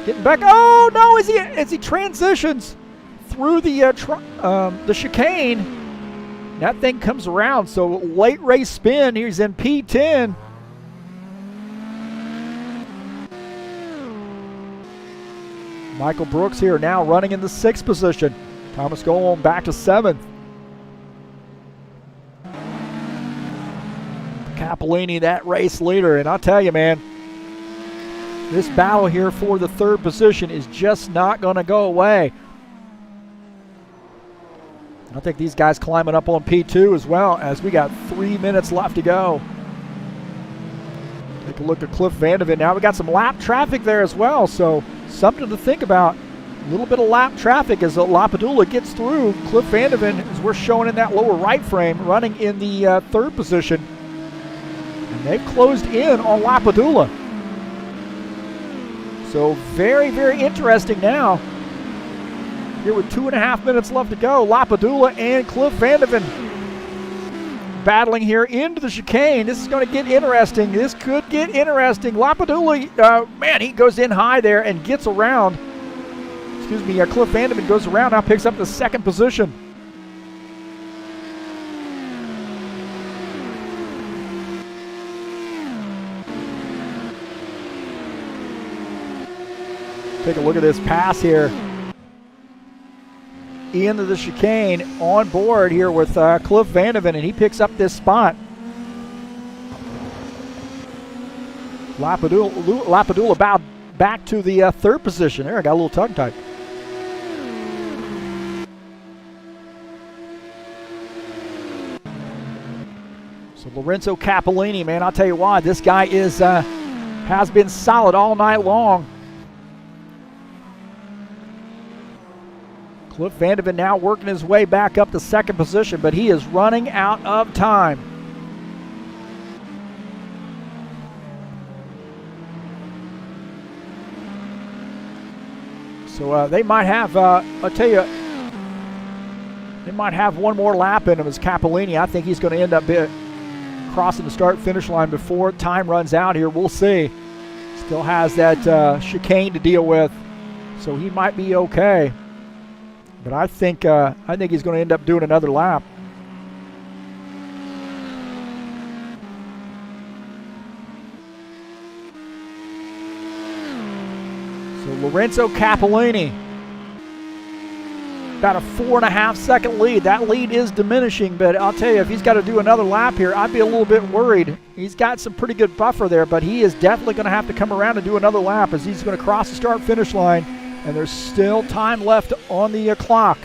Getting back. Oh no, as he transitions through the chicane, that thing comes around. So late race spin. He's in P10. Michael Brooks here now running in the 6th position. Thomasgillam back to 7th. Capellini, that race leader. And I'll tell you, man, this battle here for the 3rd position is just not going to go away. I think these guys climbing up on P2 as well, as we got 3 minutes left to go. Take a look at Cliff Vandeman. Now we got some lap traffic there as well, so something to think about. A little bit of lap traffic as Padula gets through. Cliff Vandeman, as we're showing in that lower right frame, running in the 3rd position. And they've closed in on Padula. So very interesting now. Here with 2.5 minutes left to go, Padula and Cliff Vandeman battling here into the chicane. This is going to get interesting. This could get interesting. Padula, man, he goes in high there and gets around. Excuse me, Cliff Vandeman goes around, now picks up the 2nd position. Take a look at this pass here. Into the chicane on board here with Cliff Vandeman, and he picks up this spot. Padula bowed back to the 3rd position. There, I got a little tongue tied. So Lorenzo Capellini, man, I'll tell you why. This guy is has been solid all night long. Cliff Vandeman now working his way back up to 2nd position, but he is running out of time. So they might have, I'll tell you, He might have one more lap in him as Capellini. I think he's going to end up crossing the start-finish line before time runs out here. We'll see. Still has that chicane to deal with, so he might be okay. But I think he's going to end up doing another lap. So Lorenzo Capellini, about a 4.5 second lead. That lead is diminishing, but I'll tell you, if he's got to do another lap here, I'd be a little bit worried. He's got some pretty good buffer there, but he is definitely going to have to come around and do another lap as he's going to cross the start-finish line, and there's still time left on the clock.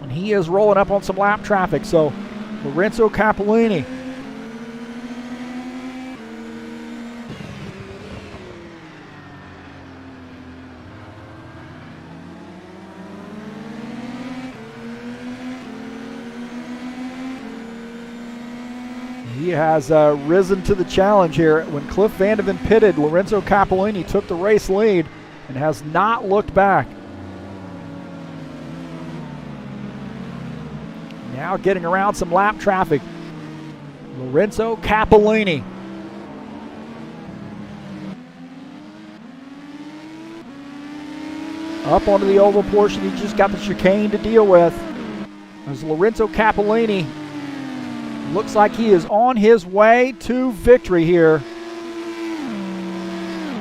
And he is rolling up on some lap traffic, so Lorenzo Capellini. He has risen to the challenge here. When Cliff Vandeman pitted, Lorenzo Capellini took the race lead and has not looked back. Now getting around some lap traffic, Lorenzo Capellini. Up onto the oval portion, he just got the chicane to deal with. As Lorenzo Capellini looks like he is on his way to victory here.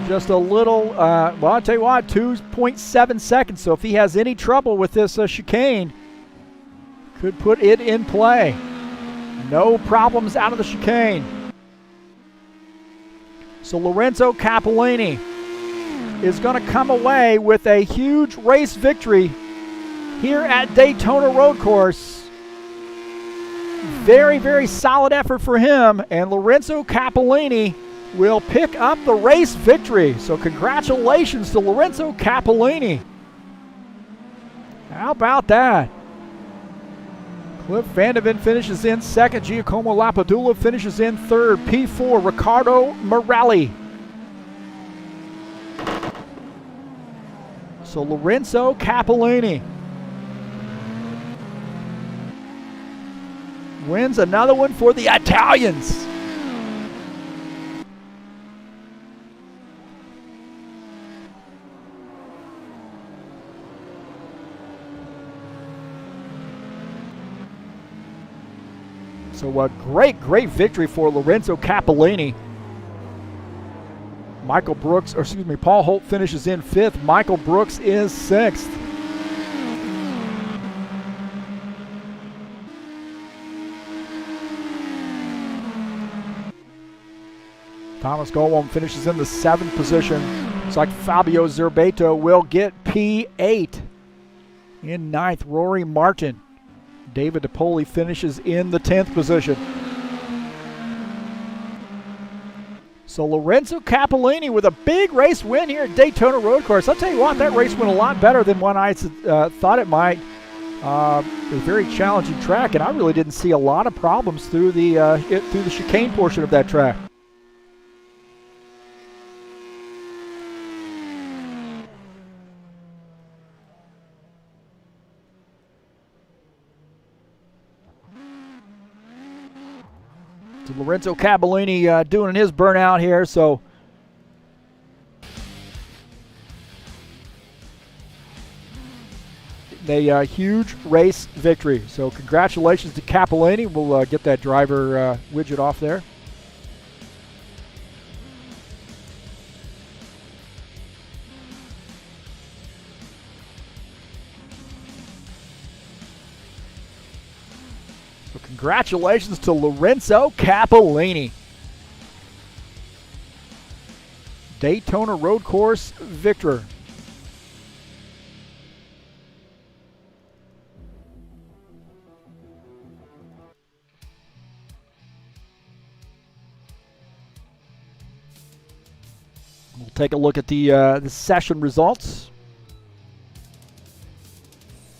Just a little, well, I'll tell you what, 2.7 seconds. So if he has any trouble with this chicane, could put it in play. No problems out of the chicane. So Lorenzo Capellini is going to come away with a huge race victory here at Daytona Road Course. Very, very solid effort for him, and Lorenzo Capellini will pick up the race victory. So congratulations to Lorenzo Capellini. How about that? Cliff Vandeman finishes in second. Giacomo Padula finishes in third. P4, Ricardo Morelli. So Lorenzo Capellini wins another one for the Italians. So a great victory for Lorenzo Capellini. Paul Holt finishes in fifth. Michael Brooks is sixth. Thomasgillam finishes in the seventh position. Looks like Fabio Zerbato will get P8. In ninth, Rory Martin. David Poli finishes in the 10th position. So Lorenzo Capellini with a big race win here at Daytona Road Course. I'll tell you what, that race went a lot better than what I thought it might. A very challenging track, and I really didn't see a lot of problems through the chicane portion of that track. Lorenzo Capellini doing his burnout here, so a huge race victory. So congratulations to Capellini. We'll get that driver widget off there. Congratulations to Lorenzo Capellini. Daytona Road Course victor. We'll take a look at the session results.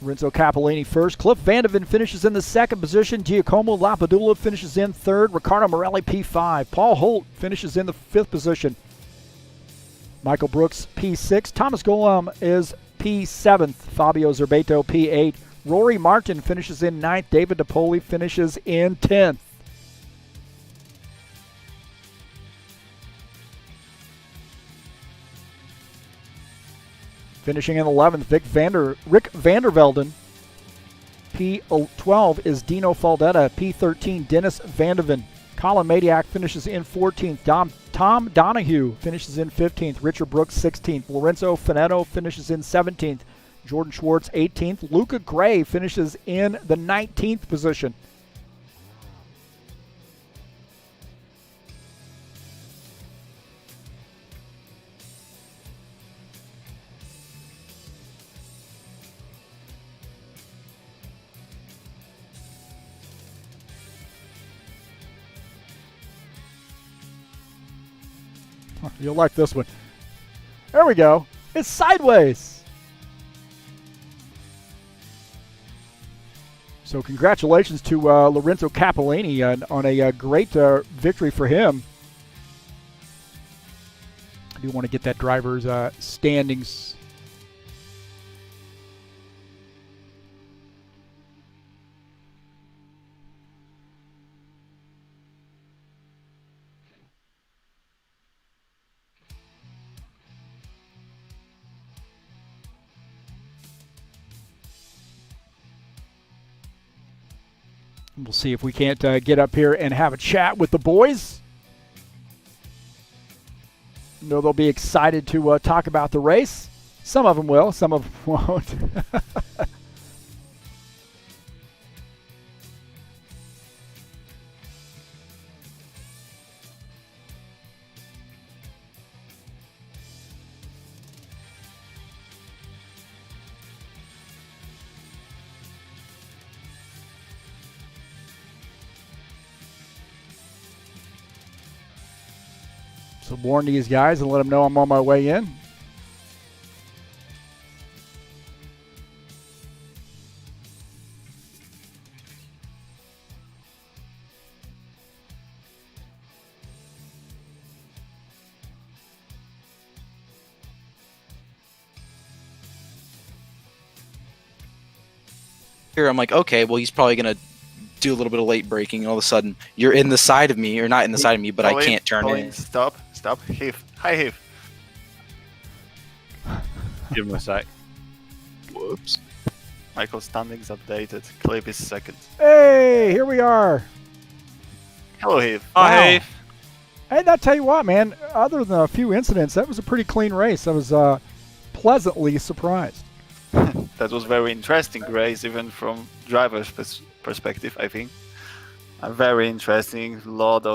Lorenzo Capellini first. Cliff Vandeman finishes in the second position. Giacomo Padula finishes in third. Ricardo Morelli P5. Paul Holt finishes in the fifth position. Michael Brooks P6. Thomasgillam is P7. Fabio Zerbato P8. Rory Martin finishes in 9th. David Poli finishes in 10th. Finishing in 11th, Rick Vandervelden. P12 is Dino Faldetta. P13, Dennis Vandeman. Colin Maniac finishes in 14th. Tom Donahue finishes in 15th. Richard Brooks 16th. Lorenzo Finetto finishes in 17th. Jordan Schwartz 18th. Luca Gray finishes in the 19th position. You'll like this one. There we go. It's sideways. So congratulations to Lorenzo Capellini on a great victory for him. I do want to get that driver's standings. We'll see if we can't get up here and have a chat with the boys. I know they'll be excited to talk about the race. Some of them will, some of them won't. So warn these guys and let them know I'm on my way in. Here I'm like, okay, well he's probably gonna do a little bit of late braking, and all of a sudden you're in the side of me, or not in the side of me, but Colin, I can't turn Colin, in. Stop. Heath. Hi, Heath. Give him a sec. Whoops. Michael standings updated. Clip is second. Hey, here we are. Hello, Heath. Hi, Heath. And I'll tell you what, man, other than a few incidents, that was a pretty clean race. I was pleasantly surprised. That was very interesting race, even from driver's perspective, I think. Very interesting. Lot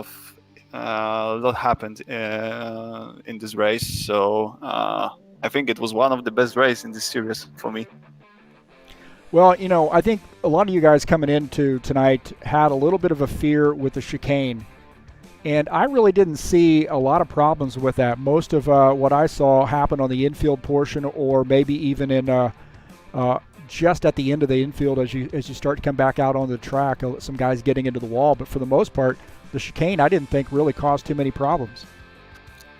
happened in this race, so I think it was one of the best races in this series for me. Well, you know, I think a lot of you guys coming into tonight had a little bit of a fear with the chicane, and I really didn't see a lot of problems with that. Most of what I saw happened on the infield portion, or maybe even in just at the end of the infield as you start to come back out on the track. Some guys getting into the wall, but for the most part, the chicane I didn't think really caused too many problems.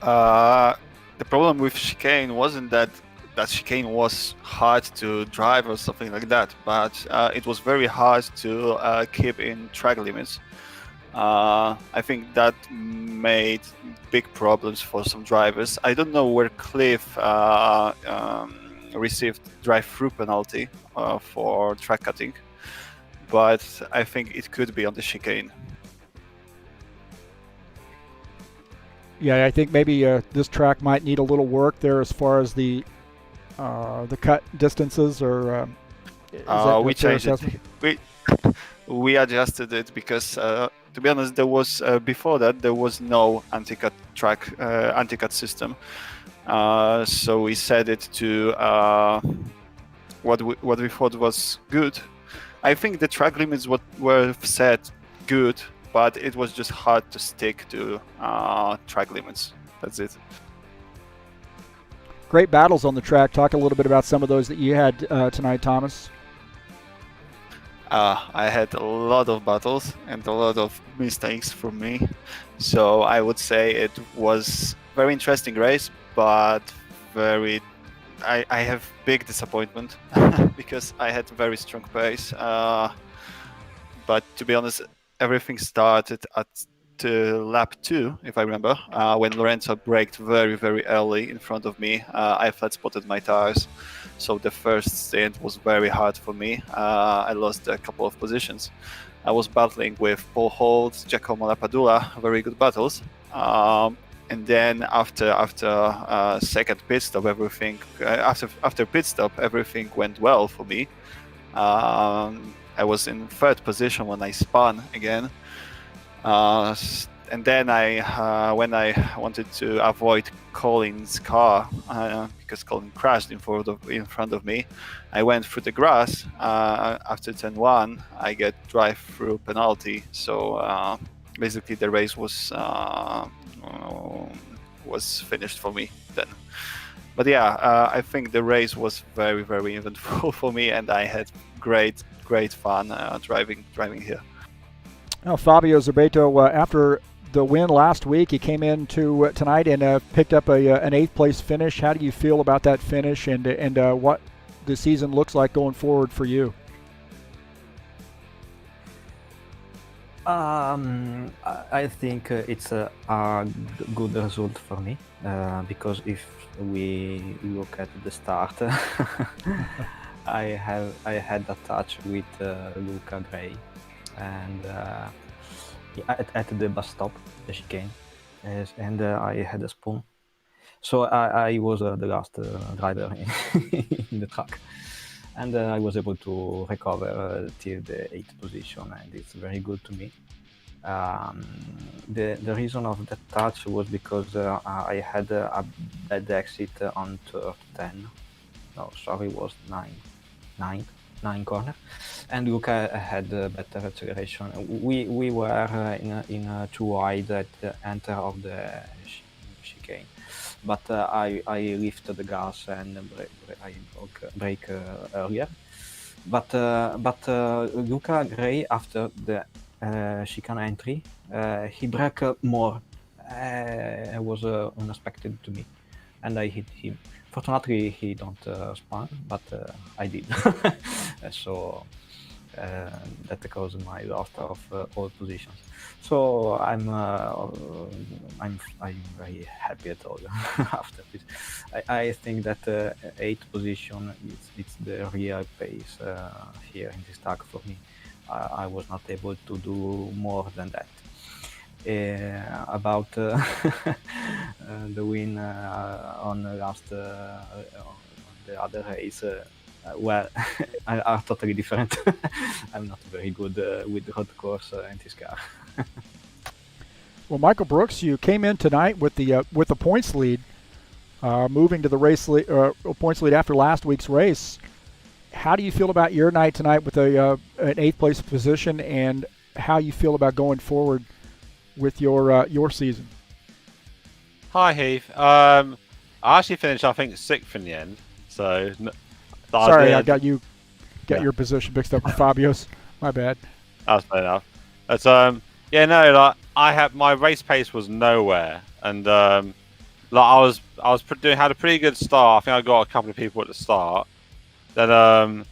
The problem with chicane wasn't that chicane was hard to drive or something like that, but it was very hard to keep in track limits. I think that made big problems for some drivers. I don't know where Cliff received drive-through penalty for track cutting, but I think it could be on the chicane. Yeah, I think maybe this track might need a little work there as far as the cut distances, or we changed it. We adjusted it because, to be honest, there was before that there was no anti-cut system. So we set it to what we thought was good. I think the track limits were set good, but it was just hard to stick to track limits. That's it. Great battles on the track. Talk a little bit about some of those that you had tonight, Thomas. I had a lot of battles and a lot of mistakes from me. So I would say it was very interesting race, but I have big disappointment. because I had very strong pace. But to be honest, everything started at lap 2, if I remember, when Lorenzo braked very, very early in front of me. I flat spotted my tires, so the first stint was very hard for me. I lost a couple of positions. I was battling with Paul Holt, Giacomo and Padula, very good battles. And then after second pit stop, after pit stop, everything went well for me. I was in third position when I spun again. And then when I wanted to avoid Colin's car, because Colin crashed in front of me, I went through the grass. After turn 1, I get drive-through penalty. So basically, the race was finished for me then. But yeah, I think the race was very, very eventful for me, and I had great fun driving here. Well, Fabio Zerbeto, after the win last week, he came into tonight and picked up an 8th place finish. How do you feel about that finish, and what the season looks like going forward for you? I think it's a good result for me, because if we look at the start, I had a touch with Luca Gray, and at the bus stop, the chicane, and I had a spoon. So I was the last driver in the track, and I was able to recover till the 8th position, and it's very good to me. The reason of that touch was because I had a bad exit on turn 10. No, sorry, it was 9 corner, and Luca had better acceleration. We were in too wide at the enter of the chicane, but I lifted the gas and I brake earlier. But Luca Gray, after the chicane entry, he braked more. It was unexpected to me, and I hit him. Fortunately, he don't spun, but I did. So that caused my loss of all positions. So I'm very happy at all after this. I think that 8th position it's the real pace here in this track for me. I was not able to do more than that. About the win on the last the other race, well, are totally different. I'm not very good with road course in this car. Well, Michael Brooks, you came in tonight with the points lead, moving to the race points lead after last week's race. How do you feel about your night tonight with an 8th place position, and how you feel about going forward with your season? Hi, Heath. I actually finished, I think, 6th in the end. So, sorry, I got your position mixed up with Fabio's. My bad. That's fair enough. But yeah, no, like I had my race pace was nowhere, and like I had a pretty good start. I think I got a couple of people at the start. Then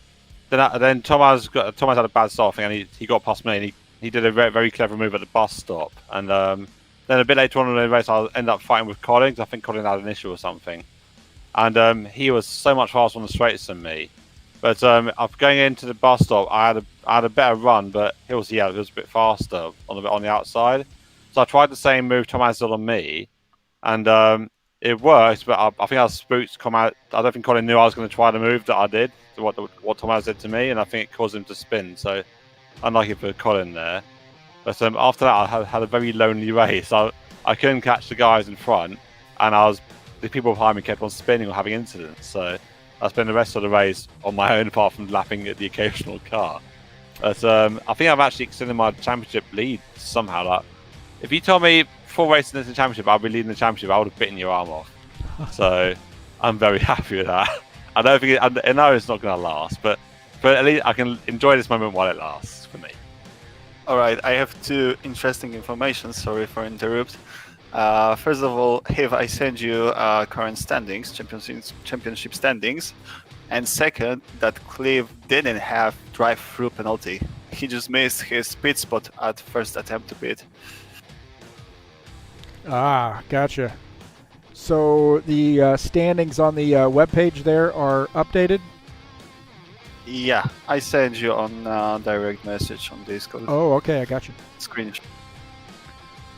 Thomas had a bad start, I think, and he got past me, and he did a very, very clever move at the bus stop. And then a bit later on in the race, I'll end up fighting with Colin, because I think Colin had an issue or something. And he was so much faster on the straights than me. But going into the bus stop, I had a better run, but it was a bit faster on the outside. So I tried the same move Thomas did on me, and it worked. But I think I was spooked to come out. I don't think Colin knew I was going to try the move that I did, what Thomas did to me, and I think it caused him to spin. So unlucky for Colin there. But after that, I had a very lonely race. I couldn't catch the guys in front, and the people behind me kept on spinning or having incidents. So I spent the rest of the race on my own, apart from lapping at the occasional car. But I think I've actually extended my championship lead somehow. Like, if you told me 4 races into the championship, I'd be leading the championship, I would have bitten your arm off. So I'm very happy with that. I know it's not going to last, but at least I can enjoy this moment while it lasts for me. All right, I have 2 interesting information. Sorry for interrupt. First of all, Heath, I send you current standings, championship standings, and second, that Cleve didn't have drive-through penalty. He just missed his pit spot at first attempt to pit. Ah, gotcha. So the standings on the webpage there are updated? Yeah, I sent you on direct message on Discord. Oh, okay, I got you. Screenshot.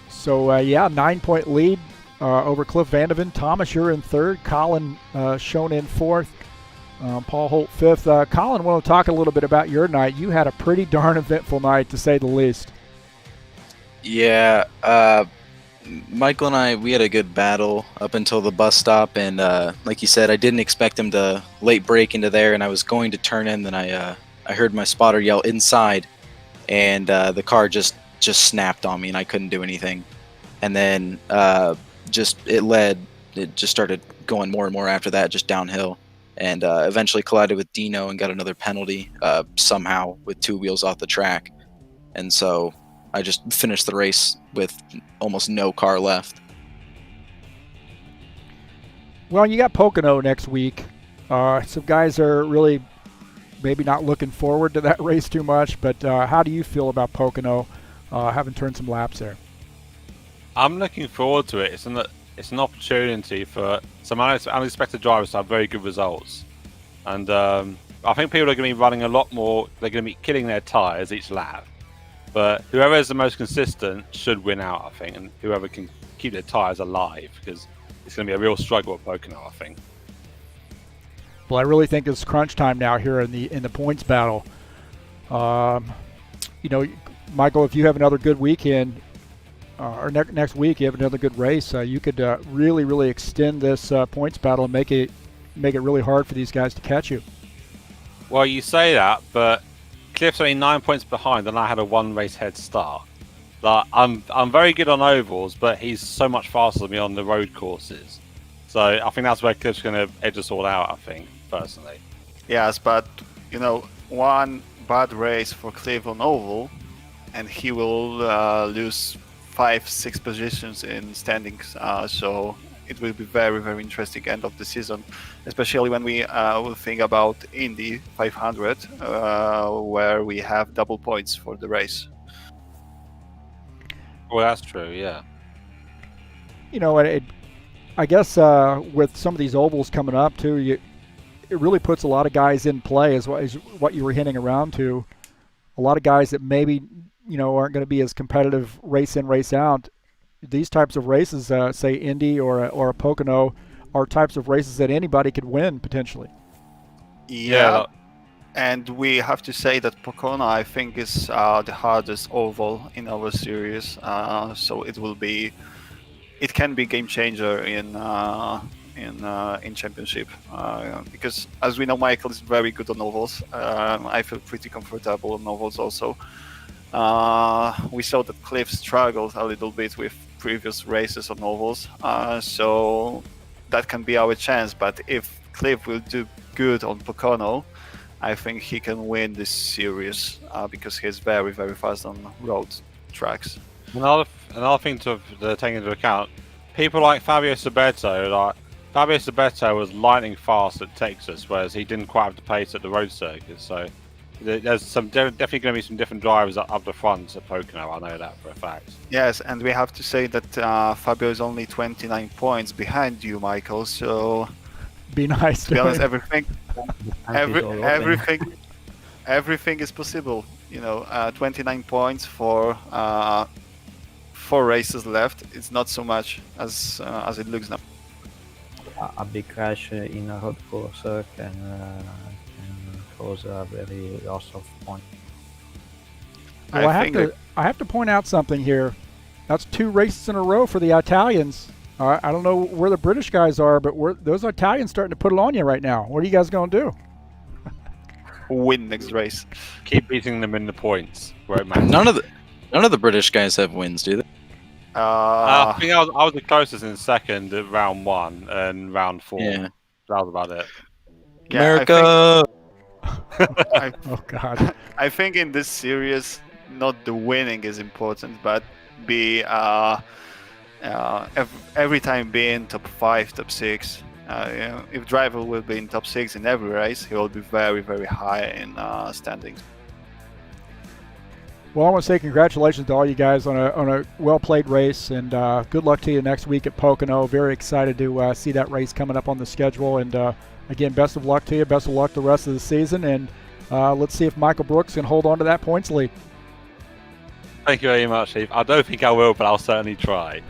So, yeah, 9-point lead over Cliff Vandeman. Thomas, you're in third. Colin shown in fourth. Paul Holt fifth. Colin, I want to talk a little bit about your night. You had a pretty darn eventful night, to say the least. Yeah, Michael and I, we had a good battle up until the bus stop, and like you said, I didn't expect him to late break into there, and I was going to turn in, then I heard my spotter yell inside, and the car just snapped on me, and I couldn't do anything. And then it just started going more and more after that, just downhill, and eventually collided with Dino and got another penalty somehow with 2 wheels off the track. And so I just finished the race with almost no car left. Well, you got Pocono next week. Some guys are really maybe not looking forward to that race too much, but how do you feel about Pocono having turned some laps there? I'm looking forward to it. It's an opportunity for some unexpected drivers to have very good results. And I think people are going to be running a lot more. They're going to be killing their tyres each lap. But whoever is the most consistent should win out, I think, and whoever can keep their tyres alive, because it's going to be a real struggle at Pocono, I think. Well, I really think it's crunch time now here in the points battle. Michael, if you have another good weekend, or next week you have another good race, you could really, really extend this points battle and make it really hard for these guys to catch you. Well, you say that, but Cliff's only 9 points behind, and I had a 1 race head start. Like, I'm very good on ovals, but he's so much faster than me on the road courses. So I think that's where Cliff's going to edge us all out, I think, personally. Yes, but, one bad race for Cliff on oval, and he will lose 5-6 positions in standings. So it will be very, very interesting end of the season, especially when we will think about Indy 500, where we have double points for the race. Well, that's true, yeah. I guess with some of these ovals coming up too, it really puts a lot of guys in play, as what you were hinting around to. A lot of guys that maybe aren't going to be as competitive race in, race out. These types of races, say Indy or a Pocono, are types of races that anybody could win potentially. Yeah. And we have to say that Pocono, I think, is the hardest oval in our series. So it can be game changer in championship, because as we know, Michael is very good on ovals. I feel pretty comfortable on ovals also. We saw that Cliff struggled a little bit with previous races on ovals, so that can be our chance. But if Cliff will do good on Pocono, I think he can win this series because he's very, very fast on road tracks. Another thing to take into account, people like Fabio Sabetto was lightning fast at Texas, whereas he didn't quite have the pace at the road circuit. So there's definitely going to be some different drivers up the front at Pocono. I know that for a fact. Yes, and we have to say that Fabio is only 29 points behind you, Michael. So be nice. To be honest, everything is possible. 29 points for 4 races left. It's not so much as it looks now. A big crash in a road course can cause a very loss of points. Well, I have to point out something here. That's 2 races in a row for the Italians. I don't know where the British guys are, but those Italians starting to put it on you right now. What are you guys going to do? Win next race. Keep beating them in the points. Right, man. None of the British guys have wins, do they? I think I was the closest in second at round 1 and round 4. Yeah. That was about it. Yeah, America! Oh, God. I think in this series, not the winning is important, but be every time being top 5, top 6 If driver will be in top 6 in every race, he will be very, very high in standings. Well, I want to say congratulations to all you guys on a well-played race, and good luck to you next week at Pocono. Very excited to see that race coming up on the schedule, and again, best of luck to you. Best of luck the rest of the season, and let's see if Michael Brooks can hold on to that points lead. Thank you very much, Heath. I don't think I will, but I'll certainly try.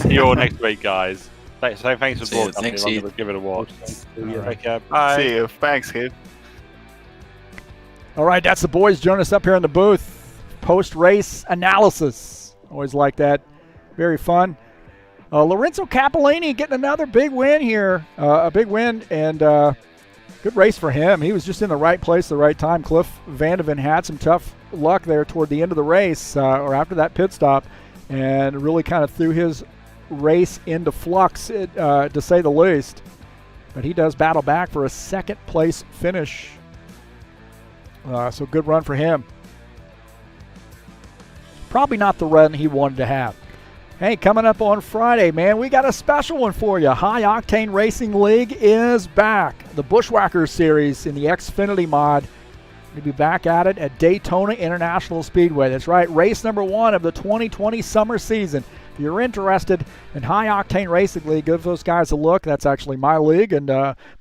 See you all next week, guys. Thanks for Thanks, Heath. Give it a watch. Right. Take care. Bye. See you. Thanks, Heath. All right, that's the boys joining us up here in the booth. Post-race analysis. Always like that. Very fun. Lorenzo Capellini getting another big win here. A big win, and good race for him. He was just in the right place at the right time. Cliff Vandeman had some tough luck there toward the end of the race, or after that pit stop, and really kind of threw his race into flux, to say the least. But he does battle back for a second-place finish. So good run for him. Probably not the run he wanted to have. Hey, coming up on Friday, man, we got a special one for you. High Octane Racing League is back. The Bushwhackers Series in the Xfinity mod. We'll be back at it at Daytona International Speedway. That's right, race number 1 of the 2020 summer season. If you're interested in High Octane Racing League, give those guys a look. That's actually my league, and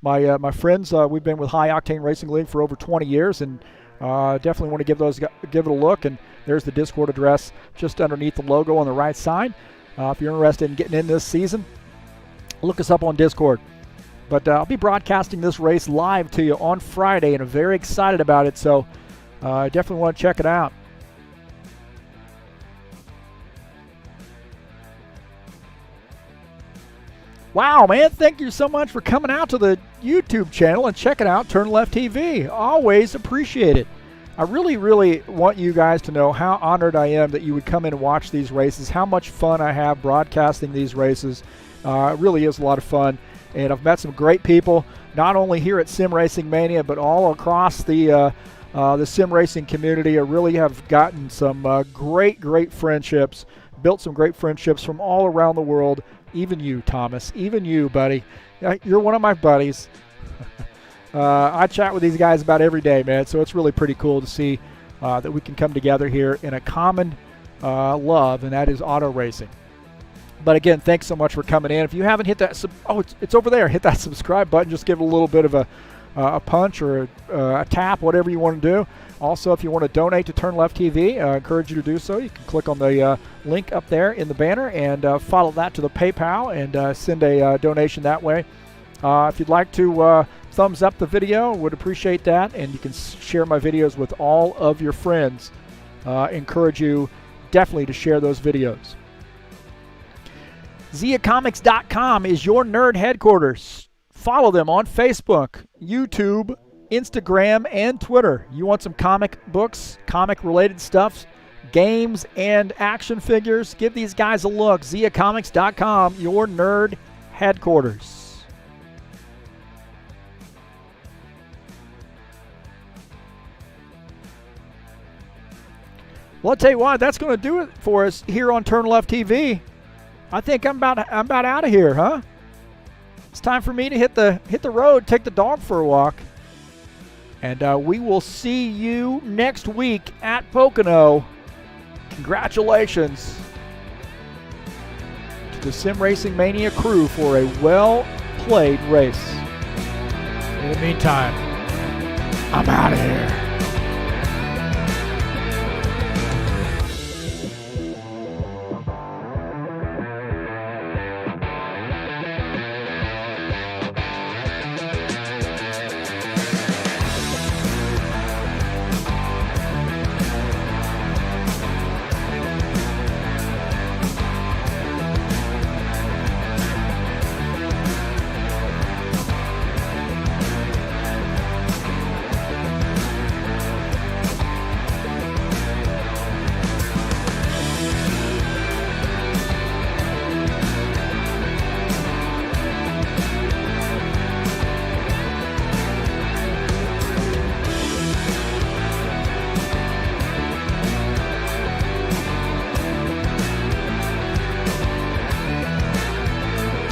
my friends, we've been with High Octane Racing League for over 20 years, and definitely want to give it a look. And there's the Discord address just underneath the logo on the right side. If you're interested in getting in this season, look us up on Discord. But I'll be broadcasting this race live to you on Friday, and I'm very excited about it, so I definitely want to check it out. Wow, man, thank you so much for coming out to the YouTube channel and checking out TurnLeftTV. Always appreciate it. I really, really want you guys to know how honored I am that you would come in and watch these races, how much fun I have broadcasting these races. It really is a lot of fun, and I've met some great people, not only here at Sim Racing Mania, but all across the sim racing community. I really have gotten some great friendships, built some great friendships from all around the world. Even you, Thomas, even you, buddy. You're one of my buddies. I chat with these guys about every day, man, so it's really pretty cool to see that we can come together here in a common love, and that is auto racing. But again, thanks so much for coming in. If you haven't hit that, it's over there. Hit that subscribe button. Just give it a little bit of a punch or a tap, whatever you want to do. Also, if you want to donate to TurnLeftTV, I encourage you to do so. You can click on the link up there in the banner and follow that to the PayPal and send a donation that way. If you'd like to thumbs up the video, would appreciate that, and you can share my videos with all of your friends. Encourage you definitely to share those videos. ZiaComics.com is your nerd headquarters. Follow them on Facebook, YouTube, Instagram, and Twitter. You want some comic books, comic-related stuff, games, and action figures? Give these guys a look. ZiaComics.com, your nerd headquarters. Well, I'll tell you what, that's going to do it for us here on TurnLeftTV. I think I'm about out of here, huh? It's time for me to hit the road, take the dog for a walk. And we will see you next week at Pocono. Congratulations to the Sim Racing Mania crew for a well-played race. In the meantime, I'm out of here.